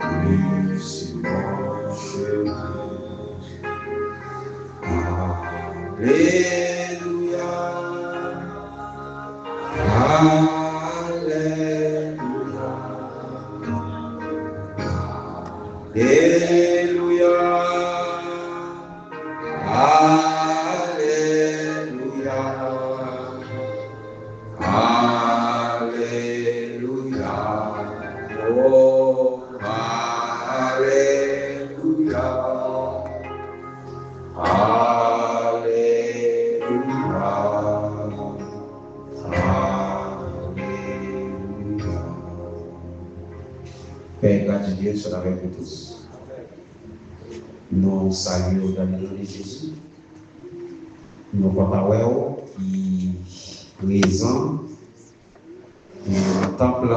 Oui, c'est mon chéri. Alléluia. Alléluia. Alléluia. Alléluia. Alléluia. Oh, Alléluia. Alléluia. Alléluia. Père, grâce à Dieu soit avec nous tous. Nous saluons dans le nom de Jésus. Nos papas qui présent dans le temple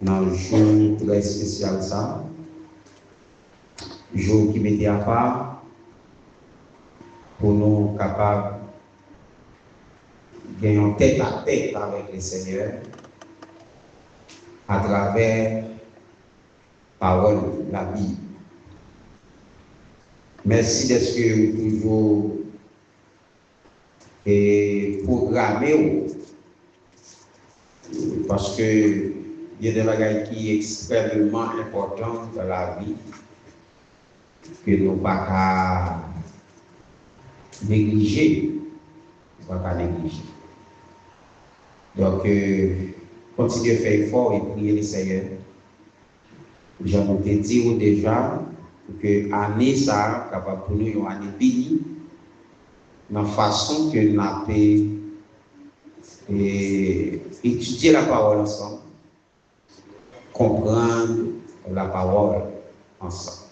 dans le jour très spécial ça. Jour qui mettait à part pour nous capables de gagner tête à tête avec le Seigneur à travers la parole, la Bible. Merci d'être toujours programmé parce que il y a des bagages qui sont extrêmement importants dans la vie que nous ne pouvons pas négliger. Donc, continuez à faire effort et prier le Seigneur. Je vous ai dit déjà que l'année ça capable pour nous une année bénie, dans la façon que nous avons étudier la parole ensemble, comprendre la parole ensemble.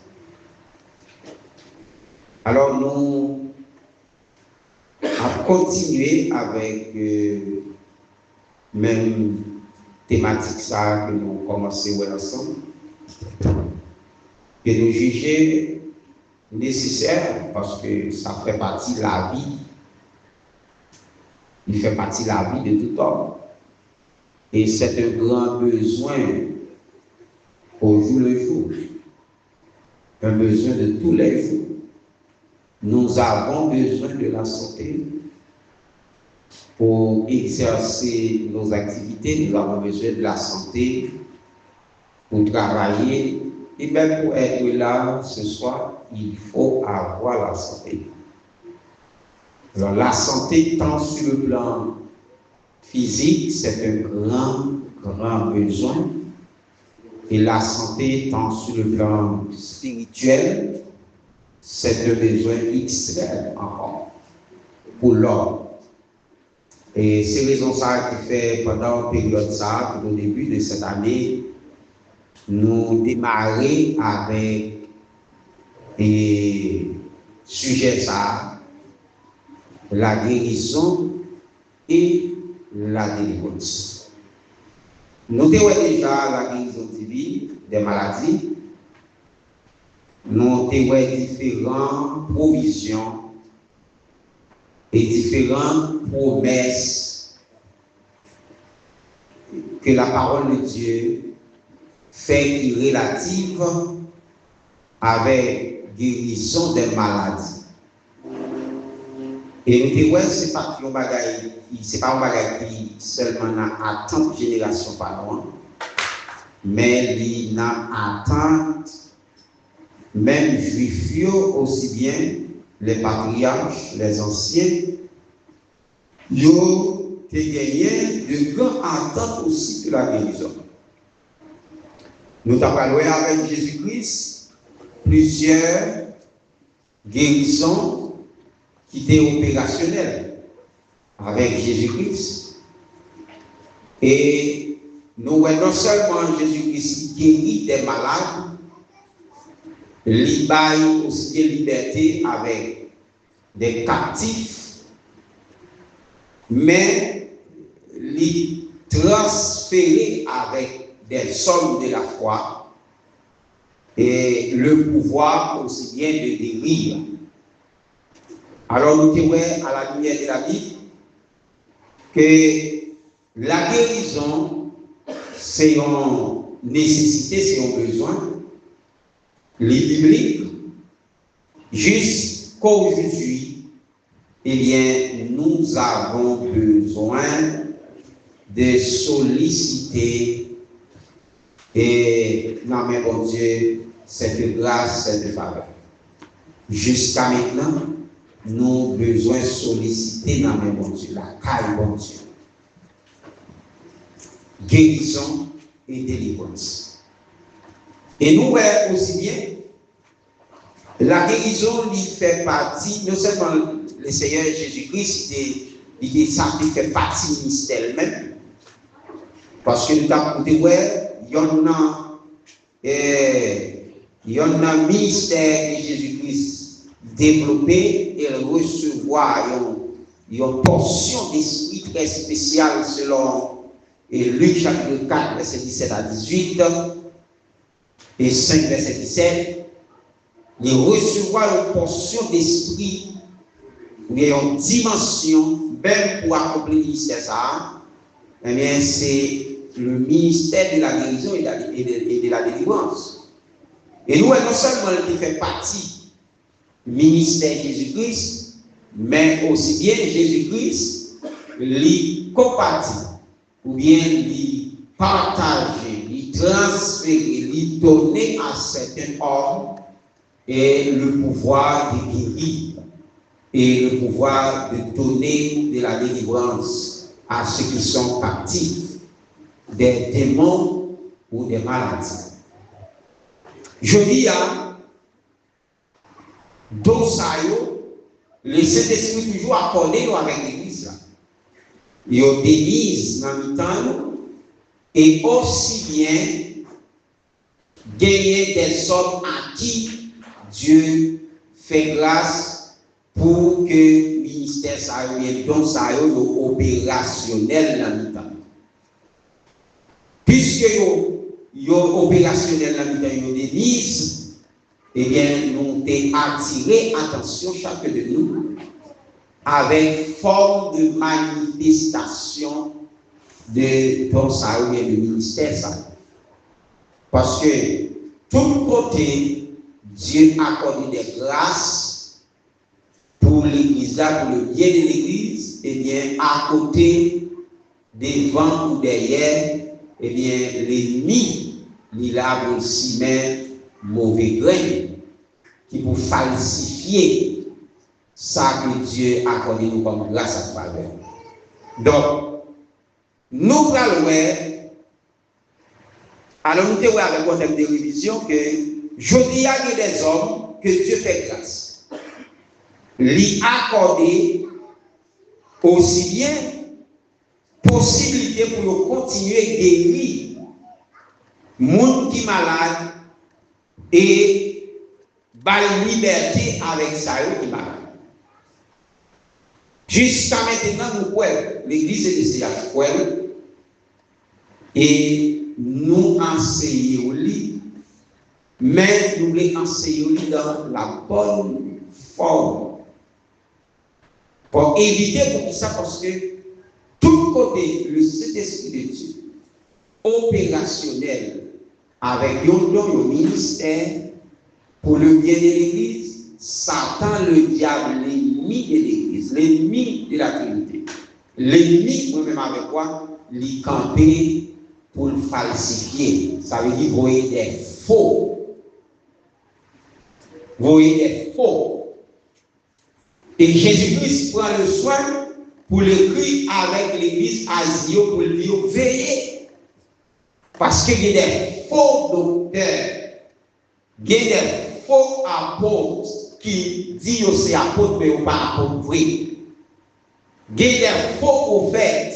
Alors nous allons continuer avec même thématique ça que nous commençons ensemble, que nous jugeons nécessaire parce que ça fait partie de la vie. Il fait partie de la vie de tout homme. Et c'est un grand besoin au jour le jour. Un besoin de tous les jours. Nous avons besoin de la santé pour exercer nos activités. Nous avons besoin de la santé pour travailler. Et même pour être là ce soir, il faut avoir la santé. Alors la santé, tant sur le plan physique, c'est un grand besoin. Et la santé, tant sur le plan spirituel, c'est un besoin extrême encore pour l'homme. Et c'est raison ça qui fait pendant la période ça, au début de cette année, nous démarrer avec des sujets ça, la guérison et la délivrance. Nous avons déjà la guérison divine des maladies. Nous avons différentes provisions et différentes promesses que la parole de Dieu fait qui relative avec guérison des maladies. Et nous disons, c'est pas un bagage qui seulement n'a attente génération par loin, mais il n'a attente même juifs aussi bien les patriarches, les anciens, ils ont gagné de grandes attentes aussi de la guérison. Nous avons parlé avec Jésus-Christ plusieurs guérisons qui étaient opérationnelles avec Jésus-Christ. Et nous voyons non seulement Jésus-Christ qui guérit des malades, il baille aussi des libertés avec des captifs, mais il transférer avec des hommes de la foi et le pouvoir aussi bien de guérir. Alors nous disons à la lumière de la Bible que la guérison c'est un nécessité, c'est un besoin, les bibliques, jusqu'aujourd'hui, eh bien, nous avons besoin de solliciter et non mais bon Dieu, cette grâce, cette faveur. Jusqu'à maintenant, nous avons besoin de solliciter dans mes bon Dieu, la caille bon Dieu. Guérison et délivrance. Et nous voyons aussi bien, la guérison lui fait partie, non seulement le Seigneur Jésus-Christ, ça fait partie du ministère même. Parce que nous avons dit, il y a un ministère de Jésus-Christ développé et recevoir une portion d'esprit très spéciale selon Luc chapitre 4, verset 17 à 18 et 5, verset 17. Il recevoir une portion d'esprit, une dimension, même pour accomplir le ministère, ça, eh bien, c'est le ministère de la guérison et de la délivrance. Et nous, non seulement il fait partie du ministère de Jésus-Christ, mais aussi bien Jésus-Christ, lui compatit, ou bien lui partager, lui transférer, lui donner à certains hommes et le pouvoir de guérir et le pouvoir de donner de la délivrance à ceux qui sont captifs des démons ou des maladies. Je dis à Dosayo, le Saint-Esprit toujours accordé avec l'Église. Il y a des églises dans le temps et aussi bien gagner des hommes à qui Dieu fait grâce pour que le ministère soit opérationnel dans le temps. Puisque yo opérationnel dans le temps de l'église, eh bien, nous avons attiré attention chacun de nous avec forme de manifestation de ton salut et du ministère. Parce que tout côté, Dieu accorde des grâces pour l'église, pour le bien de l'église, et bien à côté, devant ou derrière, eh bien l'ennemi, il a aussi même mauvais grain qui pour falsifier ça que Dieu a accordé nous comme grâce à faveur. Donc, nous allons alors nous devons avec un thème de révision que je dis à des hommes que Dieu fait grâce. Lui accorder aussi bien possibilité pour continuer à guérir monde qui malade et la liberté avec ça qui malade. Jusqu'à maintenant, nous croyons, l'église est ici à croire et nous enseignons, mais nous les enseignons dans la bonne forme. Pour éviter pour ça, parce que tout côté, le Saint-Esprit de Dieu, opérationnel, avec un ministère pour le bien de l'Église, Satan, le diable, l'ennemi de l'Église, l'ennemi de la Trinité, l'ennemi, moi-même avec quoi, l'y camper pour le falsifier. Ça veut dire voyer des faux. Voyer des faux. Et Jésus-Christ prend le soin pour l'écrire avec l'église Asio pour lui veiller. Parce qu'il y a des faux docteurs, il y a des faux apôtres qui disent que c'est apôtre, mais pas apôtre vrai. Il y a des faux prophètes.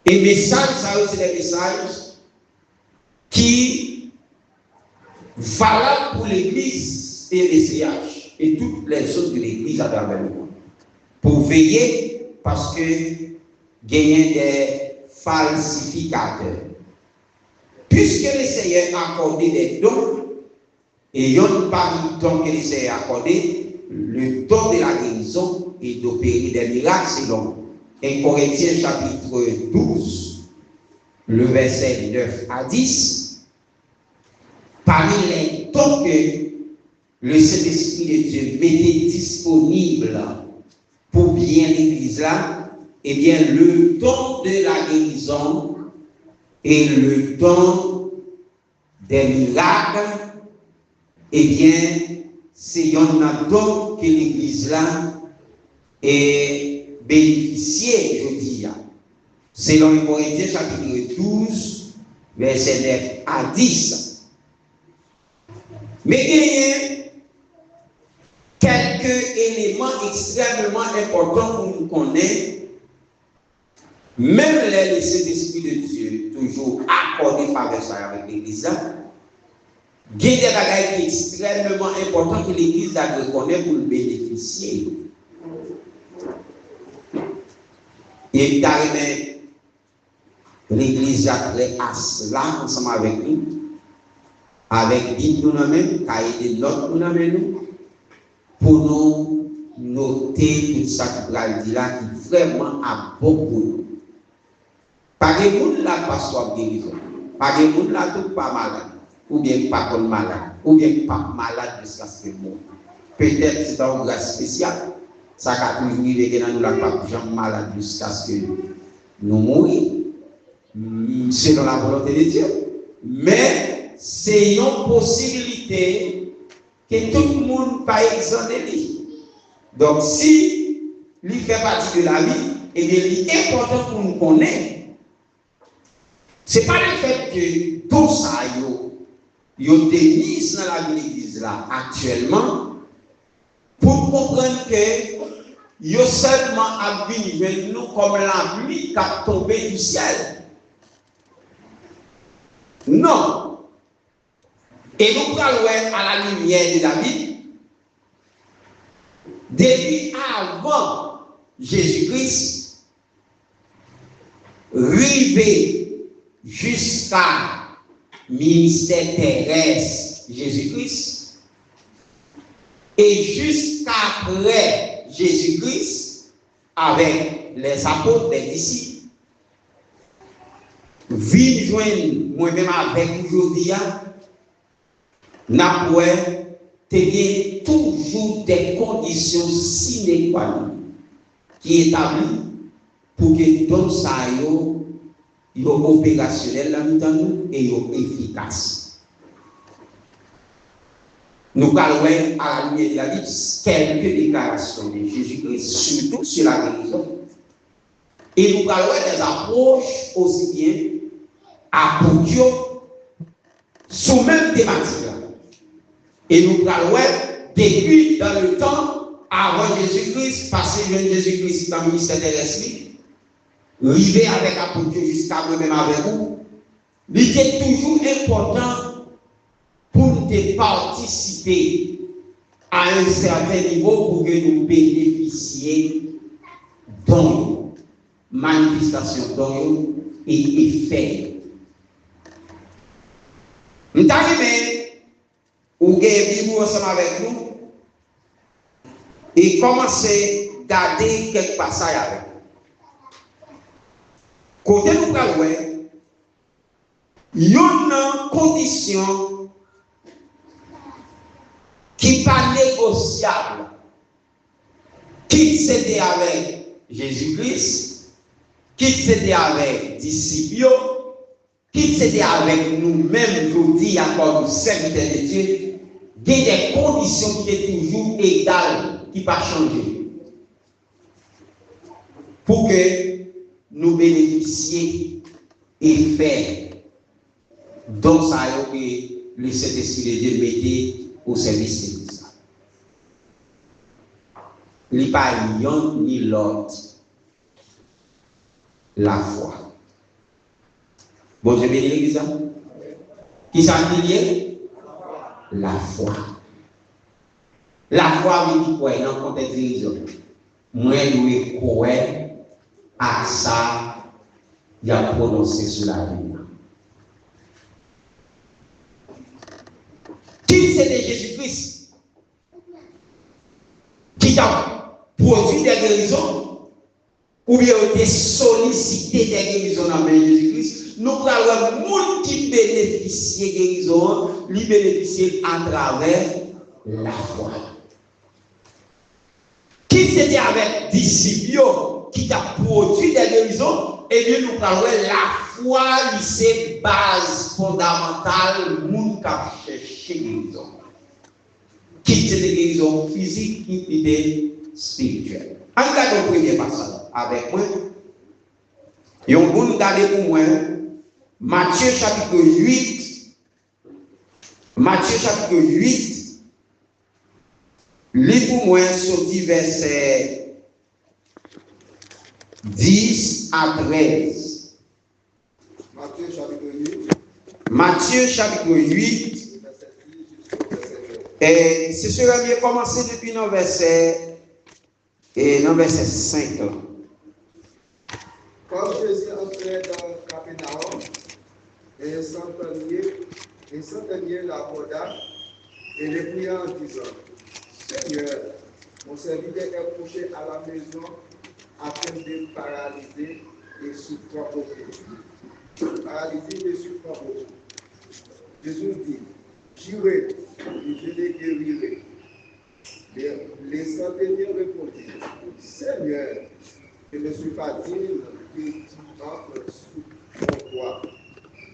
Et messages, ça c'est des messages qui valables pour l'église et les CH et toutes les choses de l'église à travers le monde. Pour veiller, parce que gagner des falsificateurs. Puisque le Seigneur a accordé des dons, et il y a parmi les dons que le Seigneur a accordé, le don de la guérison et d'opérer des miracles selon 1 Corinthiens chapitre 12, le verset 9 à 10, parmi les dons que le Saint-Esprit de Dieu mettait disponible pour bien l'Église là, eh bien, le don de la guérison et le don des miracles, eh bien, c'est un don que l'Église là est bénéficié, je dis. Selon les Corinthiens, chapitre 12, verset 9 à 10. Mais il y a quelques éléments extrêmement importants pour nous connaître. Même les Saint-Esprit de Dieu, toujours accordé faveur avec l'Église, il y a des bagages extrêmement importants que l'Église a reconnaître pour le bénéficier. Et carrément, l'Église a créé à cela ensemble avec nous, avec Bible nous-mêmes, cahier de notes nous-mêmes, pour nous noter tout ça qui va dire là, qui vraiment a beaucoup. Pas de monde là pas soit guérison, pas de monde là tout pas malade, ou bien pas comme malade, ou bien pas malade jusqu'à ce que mort. Peut-être c'est un grâce spécial, ça a toujours arrivé dans nous la pas jamais malade jusqu'à ce que nous mourions. Selon la volonté de Dieu. Mais c'est une possibilité que tout le monde pas exonéré. Donc si il fait partie de la vie, et bien il est important pour nous connaître. Ce n'est pas le fait que tout ça yo démise dans la vie de l'Église là actuellement pour comprendre que yo seulement à venir nous comme la pluie qui a tombé du ciel. Non. Et nous allons à la lumière de David. Depuis avant Jésus-Christ, arrivé jusqu'à ministère terrestre Jésus-Christ, et jusqu'après Jésus-Christ, avec les apôtres, les disciples, vin joindre moi-même avec aujourd'hui, n'a pas toujours des conditions sine qua non qui établies pour que don ça yo opérationnel là nous et yo efficace. Nous parlons à la lumière de la vie quelques déclarations de Jésus-Christ, surtout sur la guérison. Et nous parlons des approches aussi bien appropriées sous même thématique. Et nous parlons depuis dans le temps avant Jésus-Christ, passé jeune Jésus-Christ dans le ministère terrestre, arrivé avec apôtre jusqu'à moi-même avec vous, il était toujours important pour nous participer à un certain niveau pour que nous bénéficions dons, manifestations dons et effets. Nous arrivons ou vivre ensemble avec nous et commencer à garder quelques passages avec nous. Côté nous parlons, il y a une condition qui n'est pas négociable, qui c'était avec Jésus-Christ, qui c'était avec disciples, qui c'était avec nous-mêmes aujourd'hui à cause du serviteur de Dieu. Il y a des conditions qui sont toujours égales, qui ne pas changer. Pour que nous bénéficions et faire donc ça que le Saint-Esprit de Dieu mettait au service de l'Église. Il n'y a pas l'un ni l'autre. La foi. Bon, je bénis l'Église. Qui s'en dit? La foi. La foi veut dire quoi? Dans le contexte de l'Église. Moi, je crois à ça, il a prononcé sur la vie. Qui c'était Jésus-Christ qui a produit des guérisons ou bien été sollicité des guérisons dans Jésus-Christ nous prenons le monde qui bénéficie de guérison, lui bénéficie à travers la foi. Qui c'était avec disciples qui a produit des guérisons, et bien nous parlons la foi, c'est base fondamentale, le monde qui a cherché guérison. Qui c'est des guérisons physiques, qui était spirituelles. On regarde le premier passage avec moi. Et on va regarder pour moi Matthieu chapitre 8. Matthieu chapitre 8. Lis pour moi sur les versets 10 à 13. Matthieu chapitre 8. Et ce serait mieux commencer depuis le verset 5. Quand Jésus entrait dans Capernaum, un centenier l'aborda et le pria en disant, Seigneur, mon serviteur est couché à la maison afin de paralyser et souffrant beaucoup. Paralysé et souffrant beaucoup. Jésus dit, j'irai et je les guérirai. Les centeniers répondit, Seigneur, je ne suis pas digne que tu entres sous mon toit,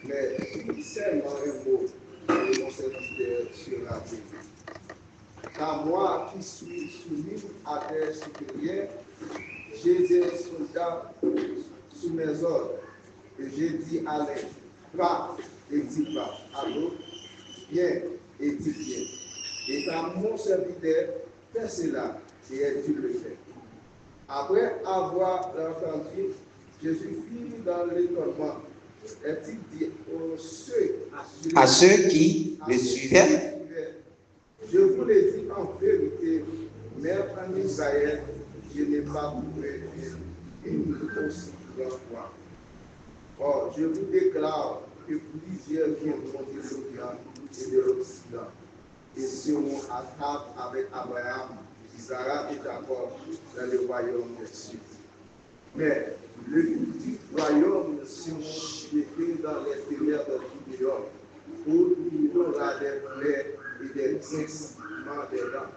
mais dis seulement un mot et mon serviteur sera guéri. Car moi qui suis soumis à des supérieurs, j'ai des soldats sous mes ordres, et j'ai dit à l'un, va et dis va, à l'autre, viens et dis viens. Et quand mon serviteur fait cela, et tu le fais. Après avoir entendu, Jésus fit dans l'étonnement. Est-il dit à ceux qui le suivaient? Je vous le dis en vérité, même en Israël, je n'ai pas trouvé une aussi grande foi. Or, je vous déclare que plusieurs viendront de l'Orient et de l'Occident et seront à table avec Abraham, Isaac et Jacob dans le royaume des cieux. Mais le petit royaume sera jeté dans les ténèbres du dehors, où il y aura des plaies et des grincements des dents.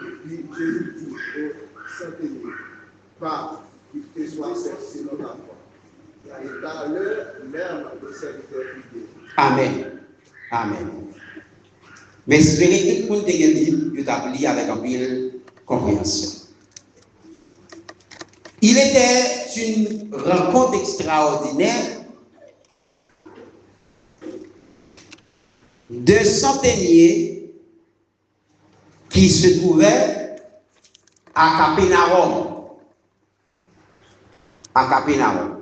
Et puis Jésus dit au centenier, va, qu'il te soit fait selon ta foi. Et dans l'heure même, le serviteur fut guéri. Amen. Amen. Mais espérez tout le monde est avec un peu compréhension. Il était une rencontre extraordinaire de centeniers qui se trouvaient à Capernaum. À Capernaum.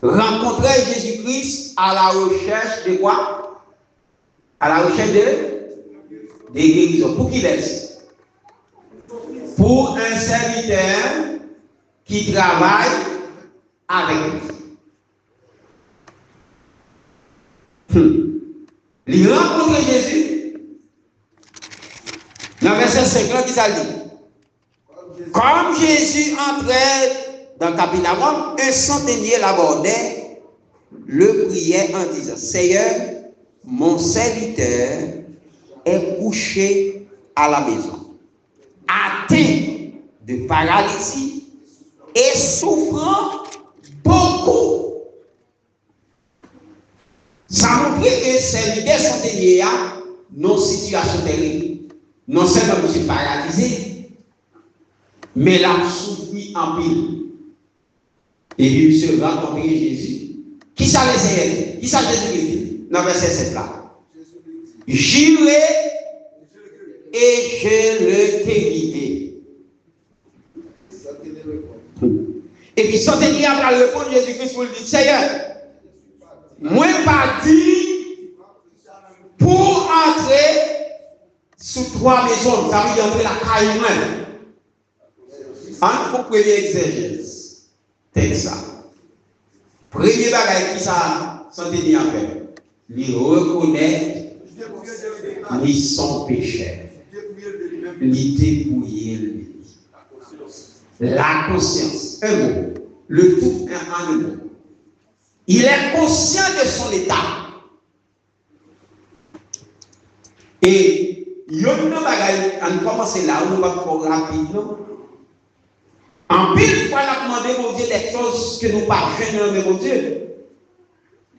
Rencontrer Jésus-Christ à la recherche de quoi? À la recherche de guérison. Pour qui laisse? Pour un serviteur qui travaille avec lui. Il rencontre Jésus. Dans verset 50, il a dit, comme Jésus entrait dans Capernaum, un centenier l'abordait, le priait en disant, Seigneur, mon serviteur est couché à la maison, atteint de paralysie et souffrant beaucoup. Ça montre que serviteur centenier a nos situations terribles. Non seulement je suis paralysé, mais là souffri en pile. Et il se va rencontrer Jésus. Qui ça les Qui ça Jésus dans verset 7 là? J'irai et je le guérirai. Et puis, centenier après le répondre, Jésus-Christ pour lui dire, Seigneur, moi pas dit pour entrer sous 3 maisons, ça veut dire entrer la caille même. En pour premier exégèse, c'est ça. Premier bagage qui ça, centenier a fait, il reconnaît ni son péché, ni dépouiller lui. La conscience, un mot, le tout un mot. Il est conscient de son état. Et il y a une bagaille, on commence là, on va trop rapide, non? En pile fois, on a demandé mon Dieu des choses que nous ne parvenons pas, mon Dieu.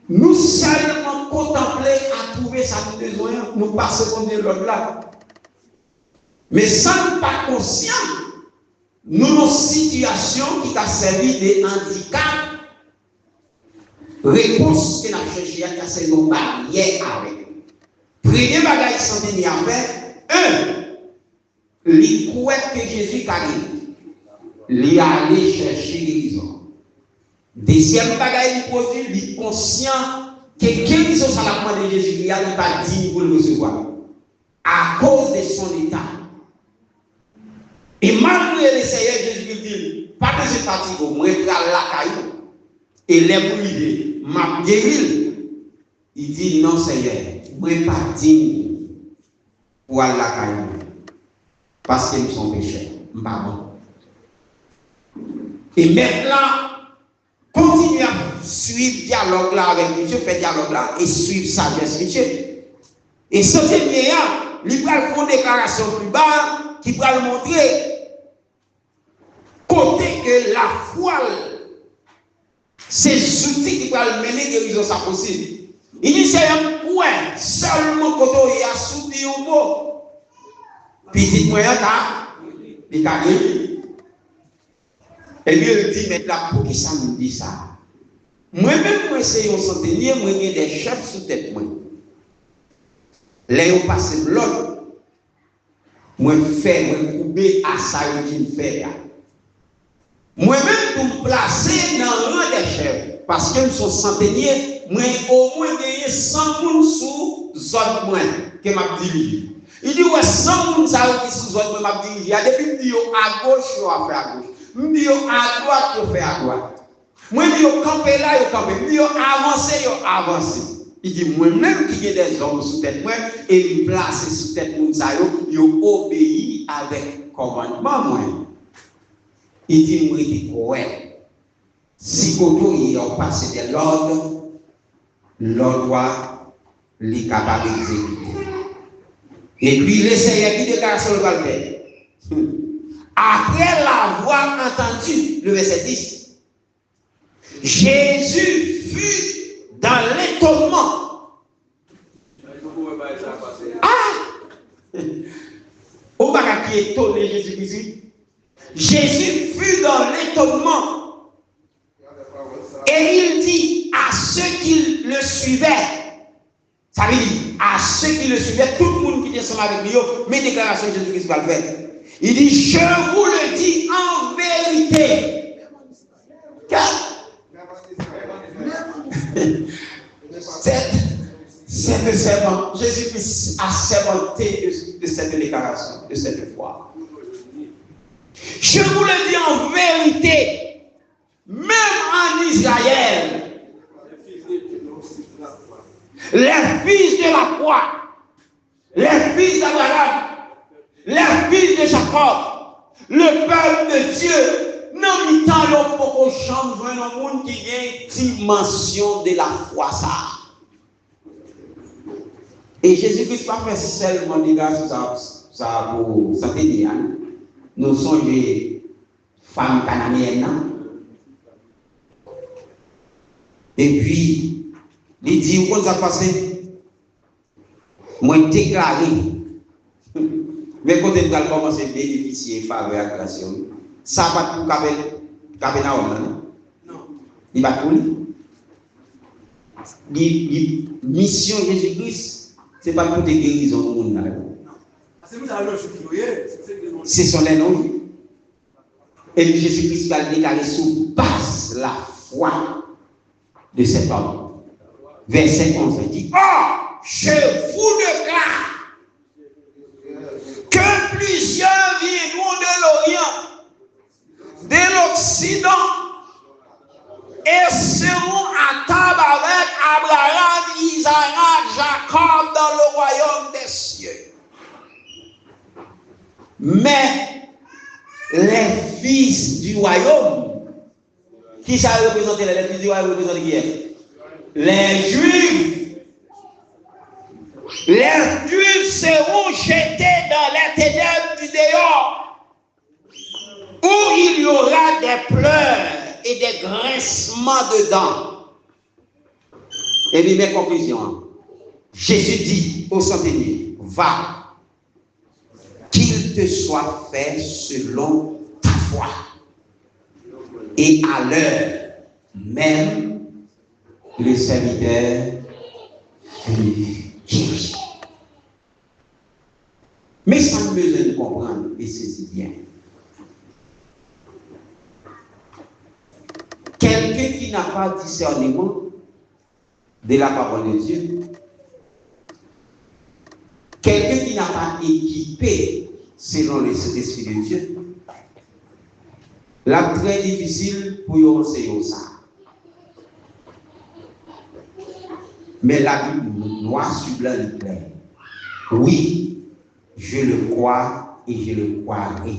Nous seulement contempler à trouver sa besoin, nous passons de l'autre là. Mais sans pas conscient, nous nos situations qui t'a servi de handicap, réponse que nous avons cherché à casser nos barrières avec. Premier bagage santé ni avec, les couettes que Jésus a dit, il aller chercher guérison. Deuxième bagage, il produit, il est conscient que guérison, ça la demande de Jésus, il a pas dit pour le recevoir. À cause de son état. Et malgré le Seigneur, Jésus dit, pas de cette fatigue, moi, je vais à la caillou. Et les brûlés, m'a guéri. Il dit, non, Seigneur, moi, je ne suis pas digne pour aller à la caillou. Parce qu'ils sont pécheurs. Je ne suis pas bon. Et maintenant, continuez à suivre le dialogue là avec Dieu, faire dialogue là et suivre sagesse de Dieu. Et ce qui est bien, il va faire une déclaration plus bas qui va le montrer côté que la foi, ces outils qui vont mener guérison, ça possible. Il dit c'est un point seulement quand il y a soutenu au mot. Petit moyen il a guéri. Et puis il dit maintenant pour qui ça nous dit ça? Moi-même, moi, c'est un centenier, moi, j'ai des chefs sous tête. Là, on passe l'autre. Moi, je fais, moi, je coupe à ça qu'il fait. Moi-même, pour me placer dans le rang des chefs, parce que nous sommes centeniers, moi, au moins, gagner 100 personnes sous zone moins que m'a dirigé. Il dit, ouais, 100 personnes sous zone moins m'a dirigé. Depuis, il dit, à gauche, je vais faire à gauche. Il dit, à droite, je vais faire à droite. Moi, je dis, camper là, je camper. Je dis, avancer, je avancer. Il dit, moi-même qui ai des hommes sous tête, moi, et il place sous tête, je obéis avec commandement, moi. Il dit, moi, il dit, ouais. Si vous il a passé de l'ordre, doit les capable d'exécuter. Et puis, le Seigneur qui déclare sur le balcon. Après l'avoir entendu, le verset 10. Jésus fut dans l'étonnement. Ah! Au bas qui étonné Jésus-Christ. Jésus fut dans l'étonnement. Et il dit à ceux qui le suivaient, ça veut dire à ceux qui le suivaient, tout le monde qui était ensemble avec lui, mes déclarations de Jésus-Christ va le faire. Il dit, je vous le dis en vérité. C'est le serment. Jésus-Christ a sermenté de cette déclaration, de cette foi. Je vous le dis en vérité, même en Israël, les fils de la foi, les fils d'Abraham, les fils de Jacob, le peuple de Dieu, non, il t'a l'homme pour qu'on change un monde qui a une dimension de la foi, ça. Et Jésus-Christ n'a pas fait seulement des gars, ça pour santé. Nous sommes des femmes cananéennes. Et puis, il dit, où ça passé? Moi, déclaré. Mais quand on va commencer à bénéficier de la création, ça va pour Capernaum, non? Il va pour lui. La mission de Jésus-Christ, ce n'est pas pour des guérisons au monde. C'est son nom. Et Jésus-Christ va le déclarer sous base la foi de cet homme. Verset 11 dit, oh, je vous déclare que plusieurs viendront de l'Orient, de l'Occident, et seront à table avec Abraham, Isaac, Jacob dans le royaume des cieux. Mais les fils du royaume, qui ça représente les fils du royaume représente qui est? les Juifs seront jetés dans les ténèbres du dehors, où il y aura des pleurs et des grincements de dents. Et puis mes conclusions. Jésus dit au centenier, va, qu'il te soit fait selon ta foi. Et à l'heure même, le serviteur lui dit. Mais ça me besoin de comprendre, et c'est bien. Quelqu'un qui n'a pas discernement de la parole de Dieu, quelqu'un qui n'a pas équipé selon le Saint-Esprit de Dieu, là, très difficile pour y enseigner ça. Mais la Bible, noir sur blanc, est claire. Oui, je le crois et je le croirai.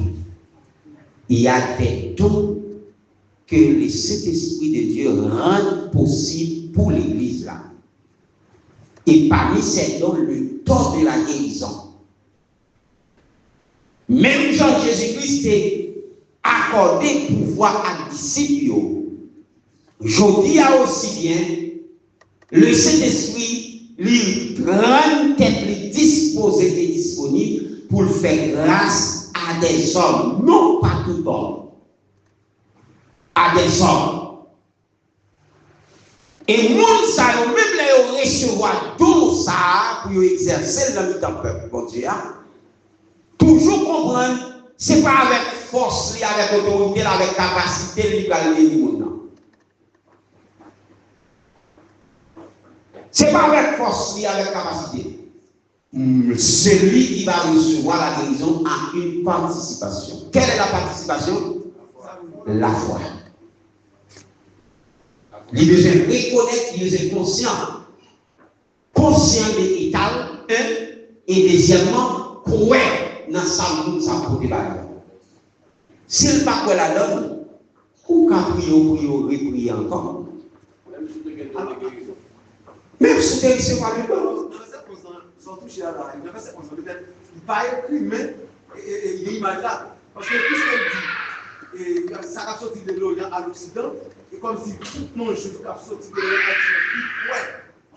Il y a des dons que le Saint-Esprit de Dieu rend possible pour l'Église là. Et parmi ces dons, le don de la guérison. Même Jean-Jésus-Christ est accordé pouvoir à disciples. Je dis aussi bien, le Saint-Esprit lui rend tête disposé et disponible pour faire grâce à des hommes, non pas tout homme, à des hommes. Et monde ça, même les recevoir tout ça pour exercer dans le temps peuple, bon Dieu. Toujours comprendre, ce n'est pas avec force, avec autorité, avec capacité, il va le monde. Ce n'est pas avec force, avec capacité. Celui qui va recevoir la guérison a une participation. Quelle est la participation? La foi. Il besoin reconnaître, il est conscient de l'état, et deuxièmement, croire dans sa vie, sa côté là. S'il pas quoi la donne, ou qu'à prier encore. Même si tu ne pas le don. Il pas écrit, mais il est là. Parce que tout ce qu'il dit, ça a sorti de l'Orient à l'Occident, et comme si tout le monde a sorti de l'Orient à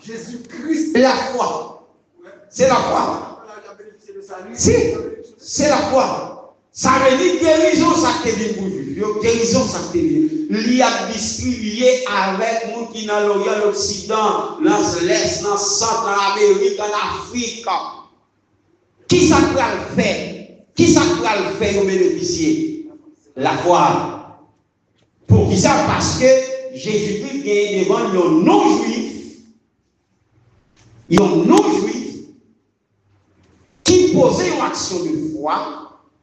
Jésus-Christ. La foi. C'est la foi. Si, c'est la foi. Ça veut dire guérison, ça te dit pour vous. Guérison, ça te dit. Il y a distribué avec nous qui dans l'Orient, l'Occident, dans l'Est, dans le Centre, dans l'Amérique, en Afrique. Qui ça peut le faire? Qui ça peut le faire nous bénéficier? La foi. Pour qui ça? Parce que Jésus-Christ vient devant les non-juifs. Les non-juifs qui posaient une action de foi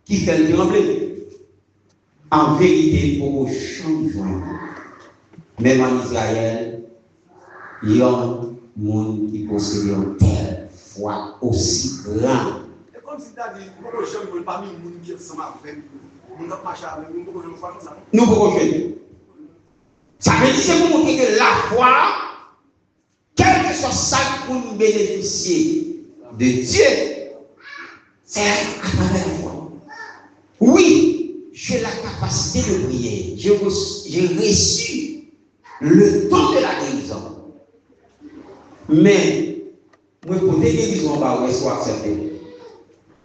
qui fait le trembler. En vérité, pour changement, même en Israël, il y a un monde qui possède une telle foi aussi grande. C'est comme si tu as dit, pourquoi je ne veux pas mis une qui ressemble à faire, nous pouvons faire. Ça veut dire c'est pour montrer que la foi, quel que soit ça pour nous bénéficier de Dieu, c'est à travers la foi. Oui, j'ai la capacité de prier. J'ai reçu le don de la guérison. Mais, moi, pour des guérisons, on va accepter.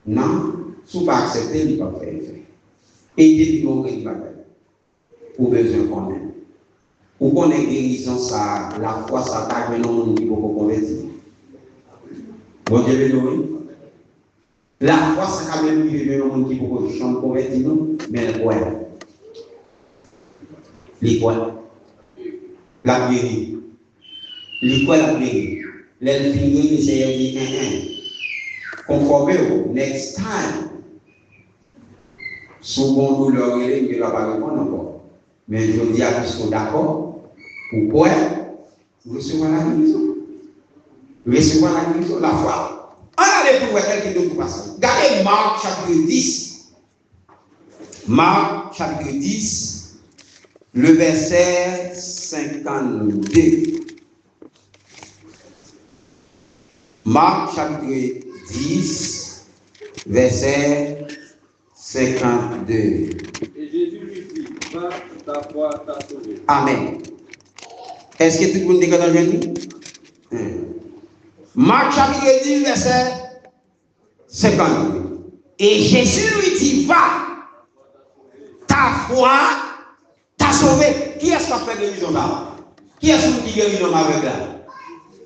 Non, si on ne pas accepter, il ne va pas faire. Et depuis qu'on ne va pas faire. Pour besoin qu'on ait. Pour qu'on ait guérison, ça, la foi, ça t'a donné un monde qui peut convertir. Bon Dieu, béni. La foi, ça a même eu un monde qui peut convertir, mais ouais. L'école. La guérie. L'école, la guérie. L'elfinier, c'est dit, conformez-vous, next time. Souvent, nous leur relèvons que la parole encore. Mais je dis à tous d'accord. Pourquoi? Recevoir la guérison. Recevoir la guérison, la foi. On a les pour quelqu'un d'autre passer. Regardez Marc chapitre 10. Marc chapitre 10, le verset 52. Marc chapitre 10, verset 52. Et Jésus lui dit, va, ta foi t'a sauvé. Amen. Est-ce que tout le monde est dans le genou? Marc chapitre 10, verset 52. Et Jésus lui dit, va, ta foi t'a sauvé. Qui est-ce qui a fait guérison là? Qui est-ce qui guérison avec là?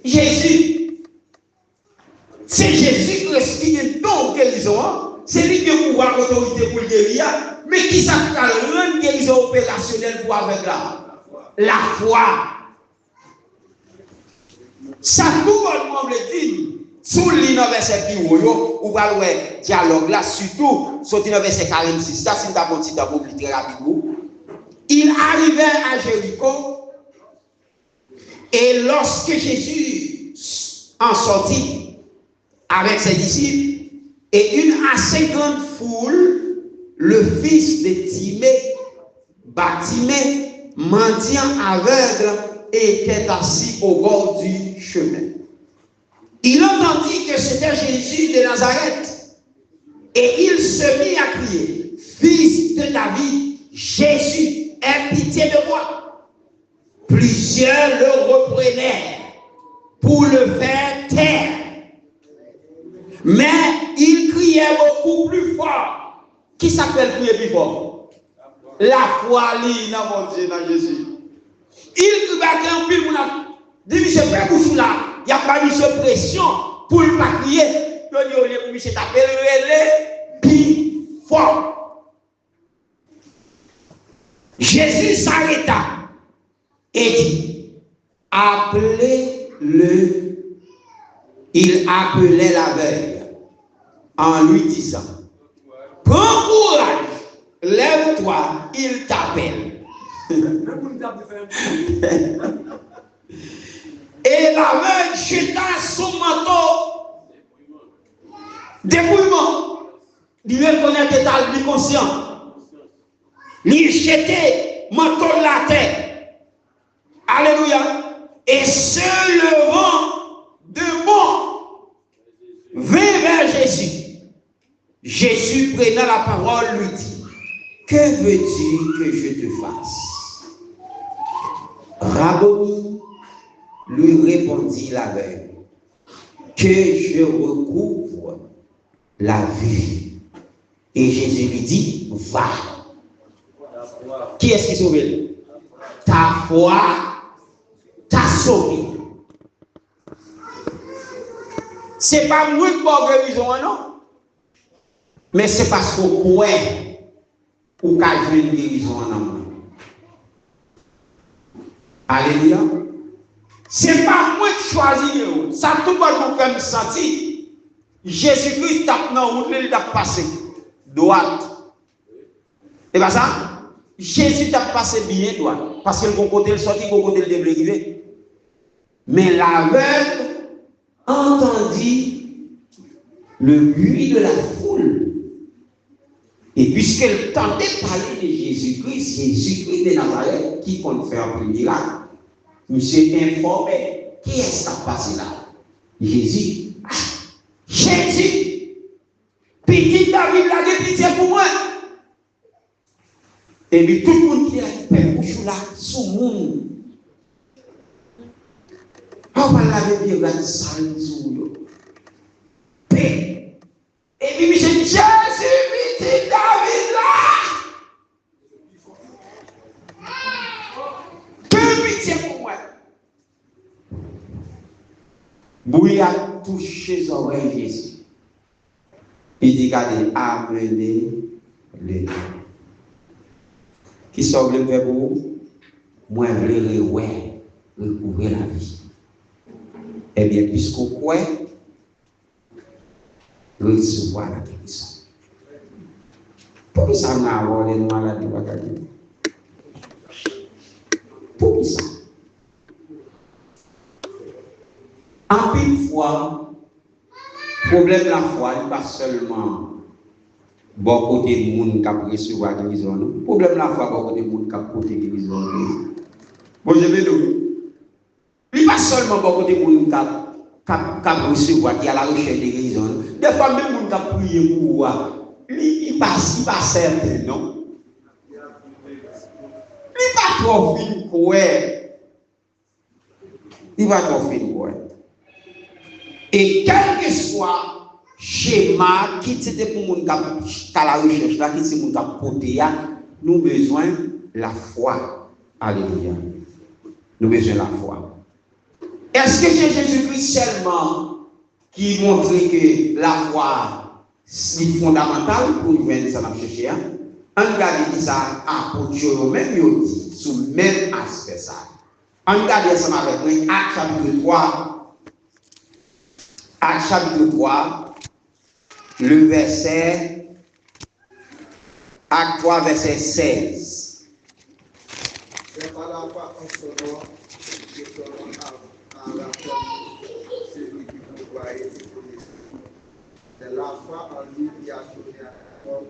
Jésus. C'est Jésus qui est ton guérison. C'est lui qui a pouvoir autorité pour le guérir. Mais qui ça fait rendre guérison opérationnelle pour avec là? La foi. Ça tout le monde le dit. Sous l'île verset qui ou va le dialogue là, surtout, sorti dans verset 46, ça c'est un petit temps pour très rapidement. Il arrivait à Jéricho, et lorsque Jésus en sortit avec ses disciples, et une assez grande foule, le fils de Timée, Bartimée, mendiant aveugle, était assis au bord du chemin. Il entendit que c'était Jésus de Nazareth. Et il se mit à crier, Fils de David, Jésus, aie pitié de moi. Plusieurs le reprenaient pour le faire taire. Mais il criait beaucoup plus fort. Qui s'appelle crier plus fort? La foi li dans mon Dieu, dans Jésus. Il criait un peu pour la. Dis, monsieur, fais bouche là. Il n'y a pas mis de pression pour ne pas crier. Il dit, au lieu de taper le plus fort. Jésus s'arrêta et dit, appelez-le. Il appelait l'aveugle en lui disant, prends courage, lève-toi, il t'appelle. Et l'aveugle jeta son manteau. Dépouillement. Il reconnaît que t'as lui conscient. Il jetait manteau de la terre. Alléluia. Et se levant debout, vint vers Jésus. Jésus prenant la parole lui dit, que veux-tu que je te fasse? Rabboni, lui répondit l'aveugle, que je recouvre la vue. Et Jésus lui dit, va. Qui est-ce qui sauve? Ta foi t'a sauvé. C'est pas moi qui vais guérison, non? Mais c'est parce qu'on croit ou qu'a joué une guérison en amour. Alléluia. C'est pas moi qui choisis. Ça tout le monde peut me sentir. Jésus-Christ tape dans la route, il t'a passé. Droite. Et bien ça, Jésus t'a passé bien droite. Parce que le côté le sorti, le côté le développé. Mais l'aveugle entendit le bruit de la foule. Et puisqu'elle tentait parler de Jésus-Christ, Jésus-Christ de Nazareth, qui compte faire un miracle, monsieur informé, qui est-ce qui a passé là? Jésus. Ah, Jésus, petit David l'a de pitié pour moi. Et puis tout le monde qui a fait bouche là, sous le monde. On va laver bien la salle sous l'eau. Et puis monsieur, Jésus, petit David là. Que pitié pour moi. Bouille a touché les oreilles de Jésus. Il dit, regardez, amenez-le. Qui sauve le verbe pour vous? Moi, je veux recouvrir la vie. Eh bien, puisqu'on croit, recevoir la guérison. Pour qui ça m'a avoir les maladies? Pour qui ça? En une fois, problème de la foi n'est pas seulement bon côté de monde qui a recevoir la guérison. Le problème de la foi, bon côté de monde qui a porté la guérison. Bon, je vais dire, il n'est pas seulement bon côté de monde qui a recevoir, qui a la recherche de guérison. Des fois, même on a prié pour il passe certain, non? Il va trop fin quoi? Il va trop fin quoi? Et quel que soit schéma qui c'était pour mon cap à la recherche là, qui c'est mon cap porter, nous besoin la foi. Alléluia. Nous besoin la foi. Est-ce que c'est Jésus-Christ seulement qui montre que la foi est fondamentale pour nous venir ça nous chercher? On regarde ça apôtre même dit sous le même aspect ça. On regarde ça avec moi Actes chapitre 3. Actes chapitre 3, le verset Acte 3 verset 16. C'est pas la foi en son nom que son nom à la foi celui qui vous voyez et connaissez. C'est la foi en lui qui a donné à l'homme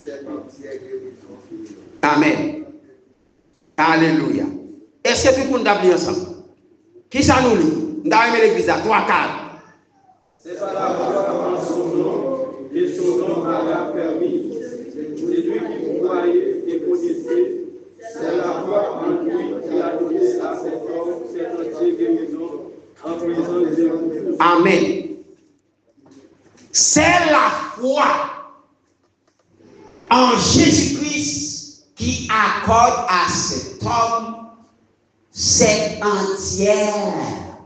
cette entière guérison. Amen. Alléluia. Est-ce que tout le monde a bien ensemble? Qui ça nous lit? Nous avons l'église à 3-4. C'est par la foi en son nom, et son nom a permis. C'est lui qui vous voyez et connaissez. C'est la foi en lui qui a donné à cet homme cette entière guérison en présence de vous. Amen. C'est la foi en Jésus-Christ qui accorde à cet homme cette entière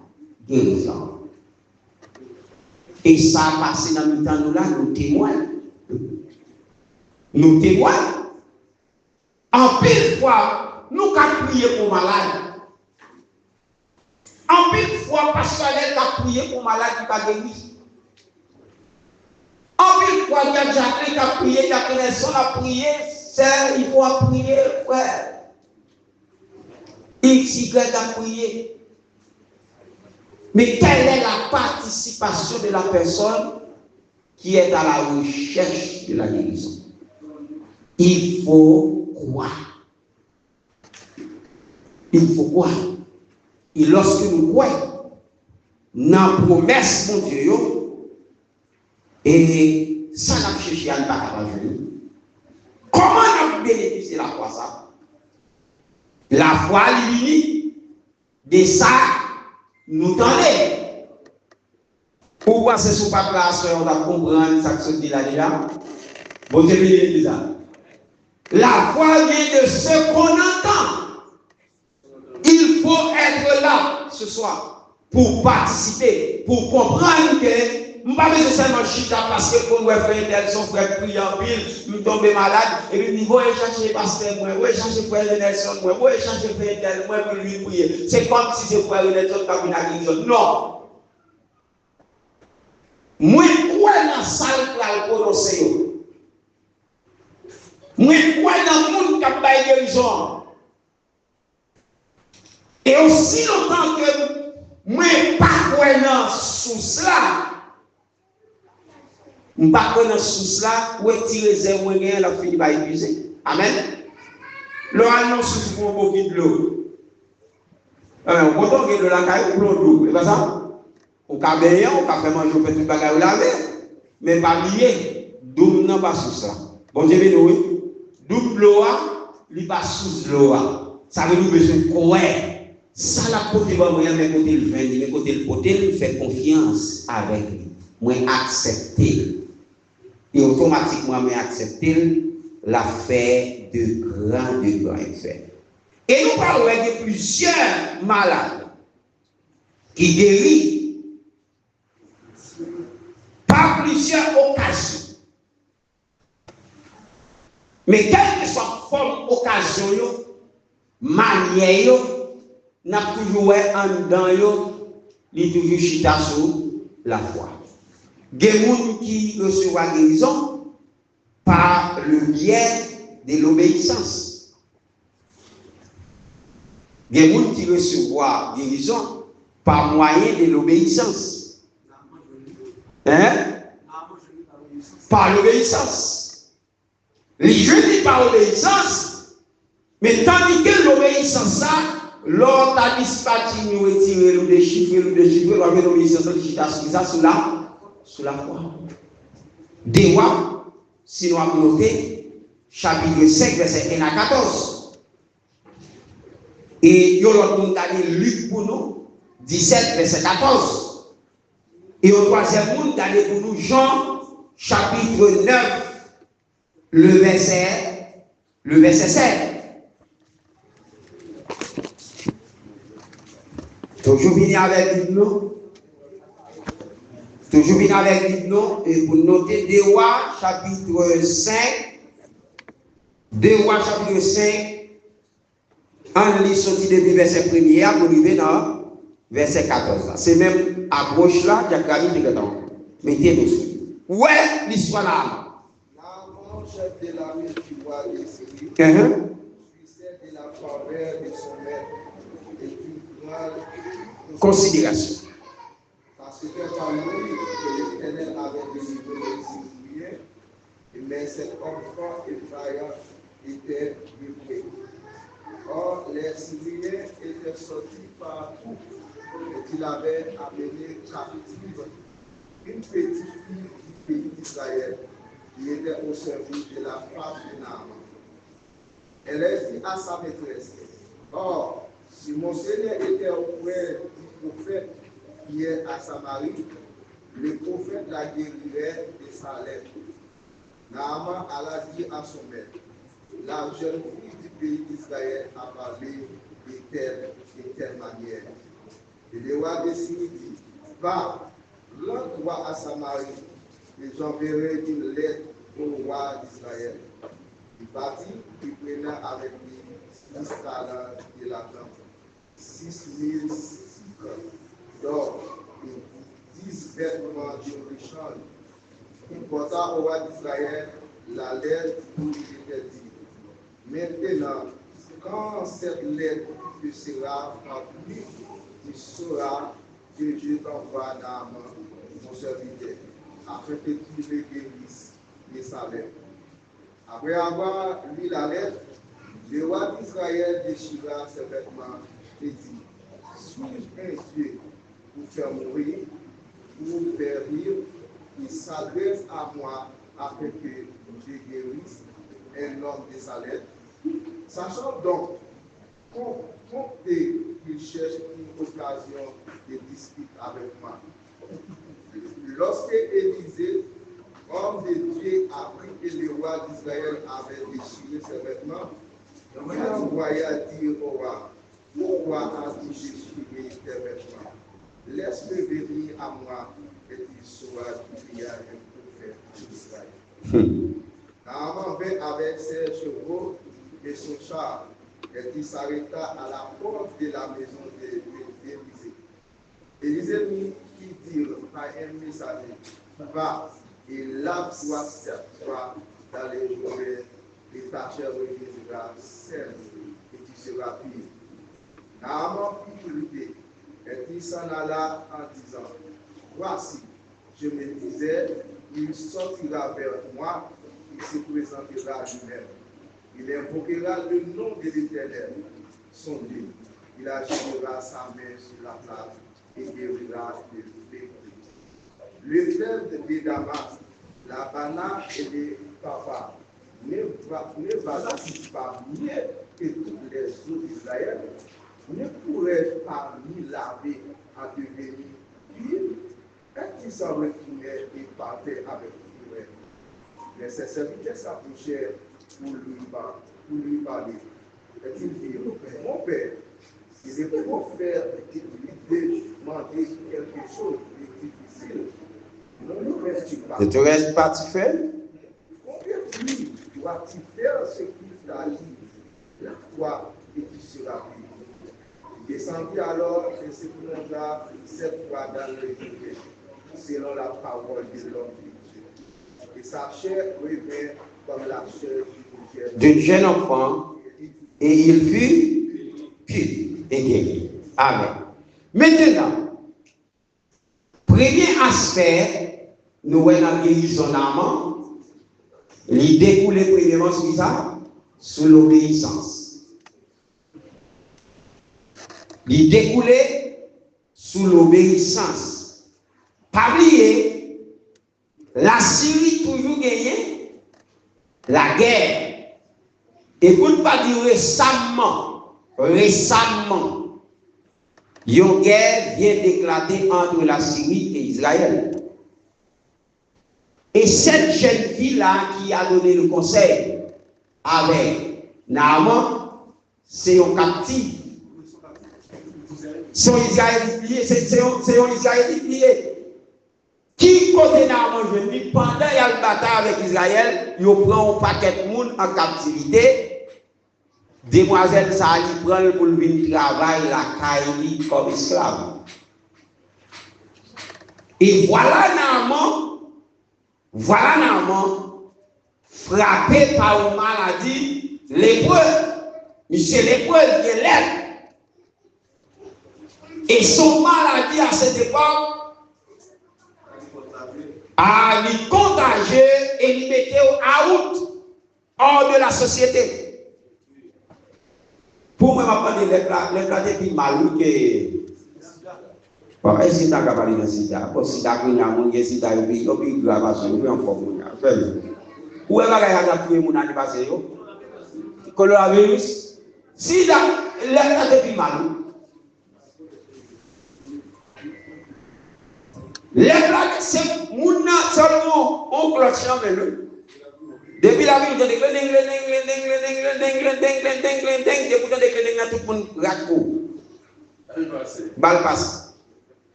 guérison. Et ça a passé dans le temps, nous là, nous témoignons. Nous témoignons. En pile fois, nous avons prié pour malade. En pile fois, pasteur a prié pour malade qui va guérir. En pile fois, il y a Jacqueline qui a prié, il y a personne a prié, il faut prier, frère. XY a prié. Mais quelle est la participation de la personne qui est à la recherche de la guérison? Il faut croire. Il faut croire. Et lorsque nous croyons dans la promesse de Dieu, et ça n'a cherché à ne pas capable. Comment nous bénéficier de la foi ça? La foi l'unit de ça. Nous tendez. Pour passer sur pas place, on va comprendre ça que se dit là. Bon Dieu bénisse ça. La foi vient de ce qu'on entend. Il faut être là ce soir pour participer, pour comprendre que je ne pas besoin seulement chita parce que pour nous faire tel son frère prier en pile, nous tomber malade et puis nous allons chercher pasteur moi, oui chercher frère Nelson moi, oui chercher frère tel moi pour lui prier. C'est comme si c'est frère Nelson qui a une guérison. Non. Moi quoi dans salle pour le prononcer. Moi quoi dans monde qui a pas guérison. Et aussi longtemps que moi pas quoi dans sous cela. Je ne sais pas dans sous cela, où est-il zéro rien, la fille va épuiser. Amen. L'eau annonce pour un peu de l'eau. On compte que de la caille ou l'eau, c'est pas ça? On peut bien, on peut faire manger, on peut tout bagaille ou laver. Mais pas lié, double non pas sous cela. Bon Dieu, oui. Double l'eau, il pas sous l'eau. Ça veut nous besoin de croire. Ça la côté va moyen, mais côté le vin, mais côté le côté, il fait confiance avec lui. Moi accepter. Et automatiquement, mais accepter l'a fait de grands effets. Et nous parlons de plusieurs malades qui guérissent par plusieurs occasions. Mais quelle que soit forme occasion, manière, n'a toujours en dedans, il est toujours chita sur la foi. Il y a des gens qui reçoivent la guérison par le biais de l'obéissance. Il y a des gens qui reçoivent la guérison par moyen de l'obéissance. Hein? Par l'obéissance. Les jeunes disent par l'obéissance, mais tandis que l'obéissance, ça, l'autre a dispatché, nous retirer, nous déchiffrer, nous avons l'obéissance de ça sous la foi. Des rois, si nous avons noté, chapitre 5, verset 1 à 14. Et il y a l'autre monde qui Luc pour nous, 17, verset 14. Et au troisième monde qui pour nous, Jean, chapitre 9, le verset 7. Toujours venir avec nous. Toujours venir avec nous. Et pour noter Deux Rois, chapitre 5. Deux Rois, chapitre 5. On lit sorti depuis verset 1er pour arriver dans verset 14. C'est même à gauche là, il y a gagné de temps. Mettez-nous. Ouais, l'histoire là. Naaman, chef de l'armée du roi de Syrie, jouissait de la faveur de son maître et d'une grande Considération. parce que par lui que l'Éternel avait délivré les Syriens, mais cet enfant effrayant était livré. Or, les Syriens étaient sortis partout et il avait amené captive une petite fille du pays d'Israël qui était au service de la femme de Naaman. Elle a dit à sa maîtresse, or, si mon Seigneur était auprès du prophète qui est à Samarie, le prophète la guérirait de sa lèpre. Naaman alla dire à son maître, la jeune fille du pays d'Israël a parlé de telle manière. Et le roi de Syrie dit, va, rends-toi à Samarie, et j'enverrai une lettre au roi d'Israël. Il partit, il prenait avec lui 10 talents de l'argent, 6 000 cycles d'or et 10 vêtements de change. Il porta au roi d'Israël la lettre où il était dit, maintenant, quand cette lettre te sera remplie, tu sauras que je t'envoie Naaman, mon serviteur, afin que tu le guérisses de sa lèpre. Après avoir lu la lettre, le roi d'Israël déchira ses vêtements et dit, suis-je un Dieu pour faire mourir, pour faire vivre, il s'adresse à moi afin que je guérisse un homme de sa lèpre. Sachant donc qu'il cherche une occasion de dispute avec moi. Lorsque Élisée, homme de Dieu, apprit que le roi d'Israël avait déchiré ses vêtements, il envoya dire au roi, pourquoi as-tu déchiré tes vêtements? Laisse-le venir à moi et il saura qu'il y a un prophète d'Israël. Naaman vint avec ses chevaux et son char, et il s'arrêta à la porte de la maison d'Élisée. Élisée fit dire à un messager, va et lave-toi cette fois dans les jours et ta chair reviendra saine et tu seras pur. Naaman fit l'idée et il s'en alla en disant, voici, je me disais, il sortira vers moi, il se présentera lui-même. Il invoquera le nom de l'Éternel, son Dieu. Il agira sa main sur la place et guérira les lépreux. Le fleuve de Damas, la Bana et les Papa ne valent-ils pas mieux que toutes les eaux d'Israël? Ne pourrait pas m'y laver à devenir pire? Et qui s'en retournait et partait avec lui. Mais ses serviteurs s'approchèrent pour lui parler. Et il dit, mon père, il est pour faire de demander quelque chose de difficile. Non, Ne te reste pas tu fais? Combien plus dois-tu faire ce qu'il t'a dit? La foi et tu seras pur. Il descendit alors et se plongea 7 fois dans le rivière, selon la parole de l'homme de Dieu. Et sa chair revint comme la chair d'un jeune enfant, et il fut pur et guéri. Amen. Maintenant, premier aspect, nous voyons la guérison d'Naaman, l'idée pour les premièrement sur ça, sous l'obéissance. Il découlait sous l'obéissance. Pas oublier, la Syrie toujours gagné la guerre. Et pour ne pas dire récemment, une guerre vient d'éclater entre la Syrie et Israël. Et cette jeune fille-là qui a donné le conseil avec Naaman, c'est un captif. C'est un Israélite lié. Qui côté Naaman venu pendant qu'il y a le bataille avec Israël, il prend un paquet de monde en captivité. Demoiselle ça il prend pour venir travailler la caille comme esclave. Et voilà Naaman frappé par une maladie, lépreux. Monsieur lépreux, il est lèpre. Et son maladie à cette époque a lui contagié et lui mettait out hors de la société. Pour moi, je vais prendre les plats plus malou que. Bon, est-ce que tu as parlé de sida? Parce que si tu as pris un sida, tu as pris une gravation, tu as encore un. Où est-ce que tu as pris mon anniversaire? Coronavirus? Sida, les plats plus malou. Les plats, c'est mon seulement on cloche mais le. Depuis la vie, vous avez tout le monde balle passe.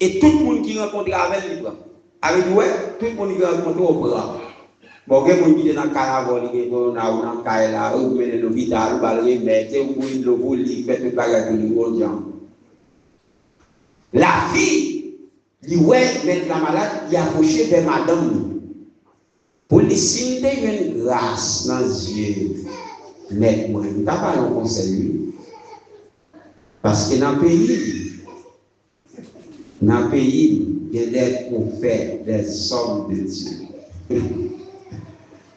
Et tout le monde qui rencontre avec lui, tout le monde qui rencontre au bras. Bon, il y a des gens qui sont dans le caravane, qui sont dans le caravane, ou bien dans l'hôpital, ou bien dans le bagage. La fille, il met la malade, il a approché vers madame. Pour les signes de grâce dans les yeux, nettement, il n'y a pas de conseil. Parce que dans le pays, il y a des prophètes, des hommes de Dieu.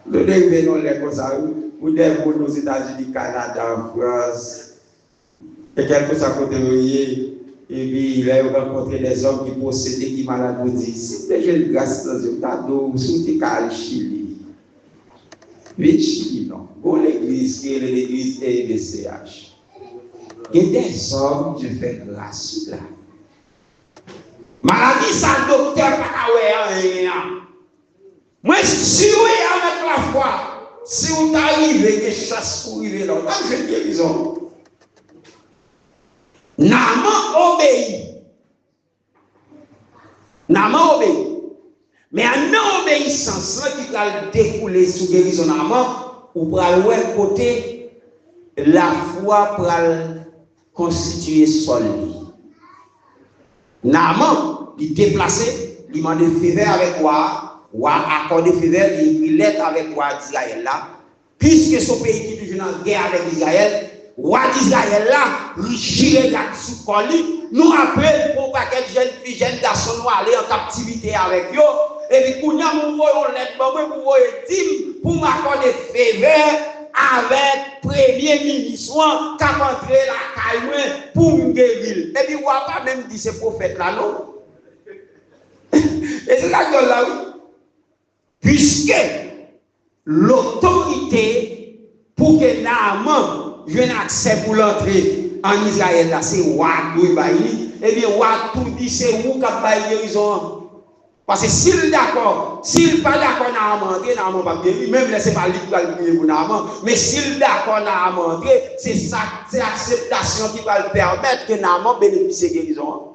Nous devons les comme ça, ou des gens aux États-Unis, Canada, en France, et quelque chose à côté de et puis il a rencontré des hommes qui possédaient, qui malades, nous disent, si des jeunes grâce dans un cadeau, si tu es Chili. Mais Chili, non. Bon, l'église qui est l'église EBCH. Et des hommes, je fais grâce là. Maladie, ça, docteur, pas rien. Moi, si vous avec la foi, si vous arrivez, des chasses pour arriver là, je fais guérison. Naaman obéit. Mais en obéissance, qui va découler sous guérison Naaman, ou pour aller côté la foi pour constituer sol. Naaman, il déplacé, il m'a défait avec quoi, ou accordé faveur, il est avec quoi d'Israël là, puisque son pays qui est toujours en guerre avec Israël. Roi d'Israël là, richir sous colis, nous appelons pour paquet de jeunes filles, jeunes garçons, nous aller en captivité avec eux. Et puis, nous voyons l'aide pour m'accorder faveur avec premier ministre qui a entré la caille pour me guérir. Et puis, on va pas même dire ce prophète là, non? Et c'est là que là, oui. Puisque l'autorité pour que Naaman je n'ai accès pour l'entrée en Israël, là, c'est Ouad, et bien Ouad tout dit, c'est où qui a guérison. Parce que s'il est d'accord, s'il n'est pas d'accord, Naaman va guérir, même là, ce n'est pas lui qui va guérir pour Naaman, mais s'il est d'accord, Naaman, c'est ça, c'est l'acceptation qui va le permettre que Naaman bénéficie de guérison.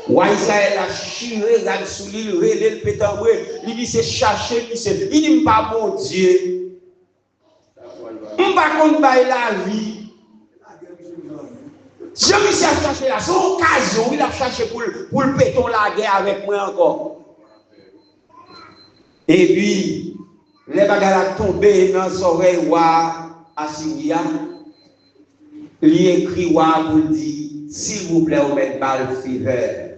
Ouad Israël a chiré, il a sous l'île, relé le pétambré, il dit c'est chercher, il dit pas mon Dieu. On ne va pas la vie. Je me suis cherché là, c'est une occasion, il a cherché pour le péton la guerre avec moi encore. Et puis, les bagages ont tombé dans son oreille Assyria. Il écrit pour dire, s'il vous plaît, on met balle fever.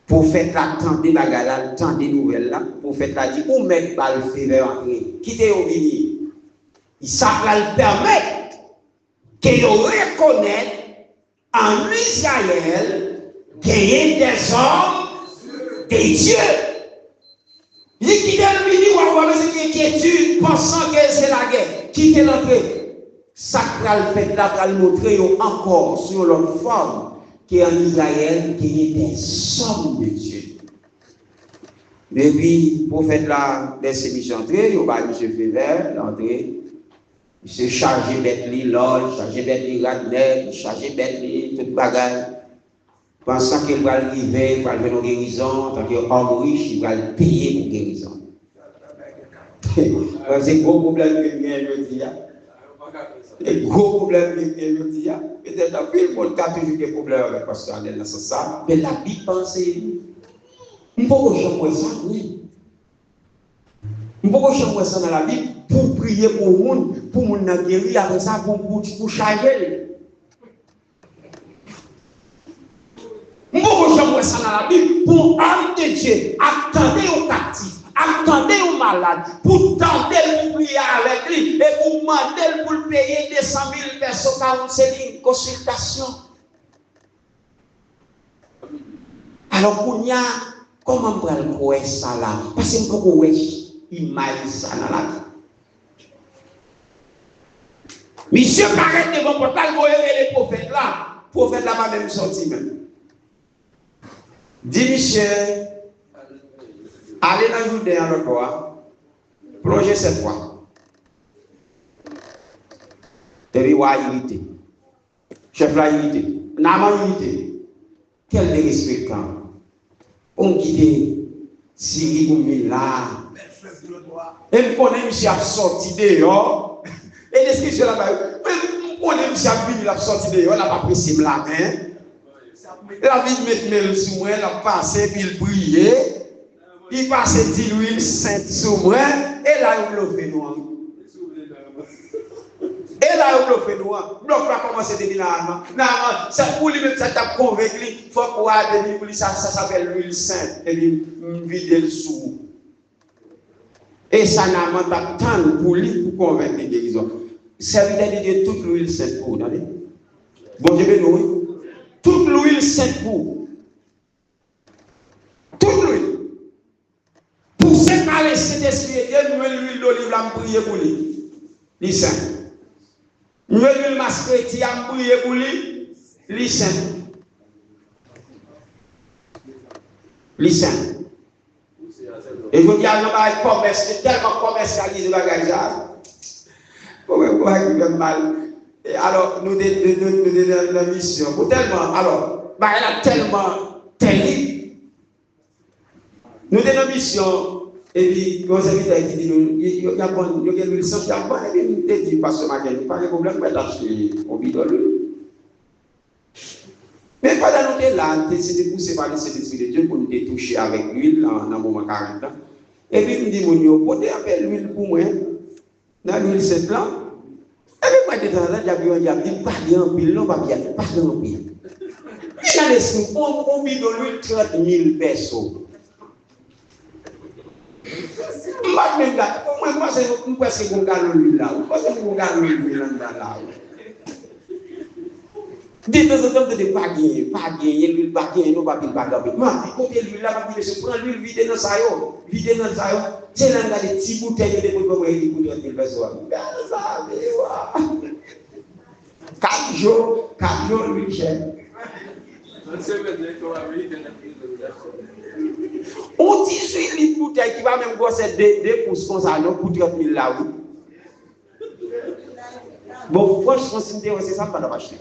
Pour faire l'attente des bagages, l'attente des nouvelles là, pour faire la dit, on met balle fever entrer. Quittez au mini. Il s'appelle le permettre que vous reconnaissez en Israël qu'il y a des hommes de Dieu. Il dit qu'il est ou avoir une inquiétude pensant que c'est la guerre. Qui est l'entrée? Sacral fait là pour le montrer encore sur l'autre forme qui est en Israël qu'il y a des hommes de Dieu. Depuis le prophète là, laissez Michel entrer, il va Michel Févert, l'entrée. Il s'est chargé d'être l'île, chargé d'être l'Irak, chargé d'être toute bagage. Pensant qu'il va arriver, il va venir en guérison, tant qu'homme riche, il va le payer pour guérison. C'est un gros problème que je dis. C'est un gros problème que je dis. Peut-être que le monde a toujours des problèmes avec le pasteur Andel dans ce sens. Mais la Bible pense. On peut changer ça, oui. On peut changer ça dans la Bible pour prier pour le monde, pour le monde guérir, avec ça, pour changer. On peut changer ça dans la Bible pour âme de Dieu, attendez aux captifs, attendez aux malades, pour tenter de prier avec lui et pour demander pour le payer 200 000 personnes quand c'est une consultation. Alors, pour nous, comment on peut croire ça là? Parce que nous pouvons imaginer ça dans la vie. Monsieur paraît devant le portail, vous voyez les prophètes là. Les prophètes là, pas même sorti même. Dis Michel, allez dans le Judée en l'autre fois, plongez cette fois. T'es irrité. Chef là irrité. Naman irrité. Quel dérespectant. On quitte Syrie ou là. Et nous connaissons Michel a sorti dehors. Et description là-bas. On connaît Michel a sorti dehors. On n'a pas pris la main. La vie de mettre sous moi, il a passé, puis il priait. Il passait 10 l'huile sainte sous moi. Et là, il l'a fait noir. Et là, il l'a fait noir. Bloc va commencer depuis là. C'est pour lui, ça t'a convaincu. Il faut qu'on ait des ça s'appelle l'huile sainte. Et il vide le sous. Et ça n'a pas tant pour lui pour convaincre les guérisons. Serviteur de Dieu, toute l'huile sainte pour vous. Bon Dieu, nous. Toute l'huile sainte pour. Toute l'huile. Pour séparer cet esprit de Dieu, nous l'huile d'olive là, prier pour lui. Lui saint. Nous l'huile masquetti à prier pour lui. Lui saint. Lui saint. Et je dis à nous, commerce, tellement commercialisé le bagage. Pourquoi il fait mal? Alors, nous avons la mission. Tellement, alors, elle a tellement terrible. Nous avons la mission. Et puis, nos serviteurs qui disent, il y a une mission qui a bon, et puis nous dit, parce que il n'y a pas de problème, mais d'acheter au bidon. Mais pendant nous là, nous décidons de pousser par le Saint-Esprit de Dieu pour nous toucher avec l'huile dans le moment 40 ans. Et puis, nous disons, nous portez avec l'huile pour moi, dans l'huile cette là. Et puis, moi, de temps en temps, j'ai dit, pas bien pile, non, pas bien pile. Il y a des sous, on met dans l'huile 30 000 personnes. Moi, c'est presque qu'on gagne l'huile là. Moi, c'est qu'on gagne l'huile là. Des temps en temps, de pas gagner, l'huile pas gagner, non, pas gagner. Mais, écoutez, l'huile là, je prends l'huile vide dans ça, c'est là, des petits bouteilles de bouteilles de 30 000 personnes. 4 jours, l'huile chère. On 18 litres de bouteille qui va même gosser 2 pouces comme ça, pour 30 000 là. Bon, franchement, c'est ça, pas d'acheter.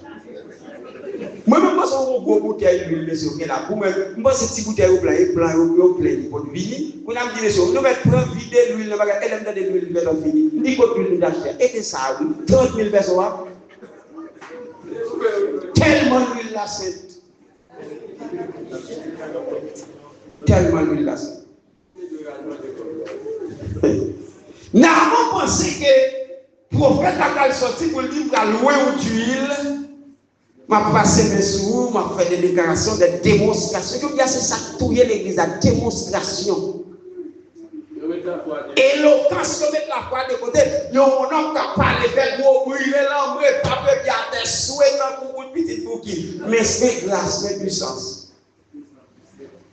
Moi, je pense qu'on a une grosse bouteille d'huile de soja là. Pour moi, je pense que ces petites bouteilles plein, il faut vini. On a dit, nous mettons prendre vider l'huile, nous mettons de l'huile, nous mettons fini. Ni quoi d'huile d'acheter. Et c'est ça, oui. 30 000 personnes. Tellement l'huile là, c'est. Tellement l'huile là, c'est. Nous avons pensé que le prophète a sorti pour le dire qu'il a loin d'huile. m'a passé mes sous, m'a fait des déclarations, des démonstrations. Je dis, c'est ça, tout l'église, la démonstration. éloquence, yo met la foi de côté. Yo mon homme qui parle, fait gros brûler l'ombre, pas peu qui a des souhaits pour une petite bouquille. Mais c'est grâce, c'est puissance.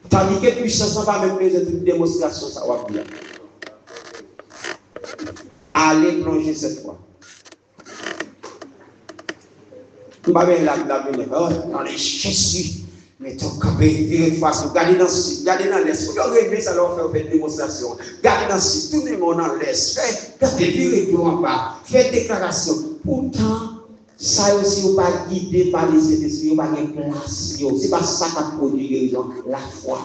Tandis que puissance, on va même faire une démonstration, ça va bien. Allez plonger cette fois. Tu vas bien là, dans les Jésus. Mais ton campé, virez de façon, gardez dans l'est. Vous avez ça leur faire une démonstration. Gardez dans ce tout le monde dans l'est. Gardez, virez de en bas. Faites déclaration. Pourtant, ça aussi, vous pas guidé par les Saint-Esprit, vous pas de place. C'est pas ça qui produit guérison, la foi.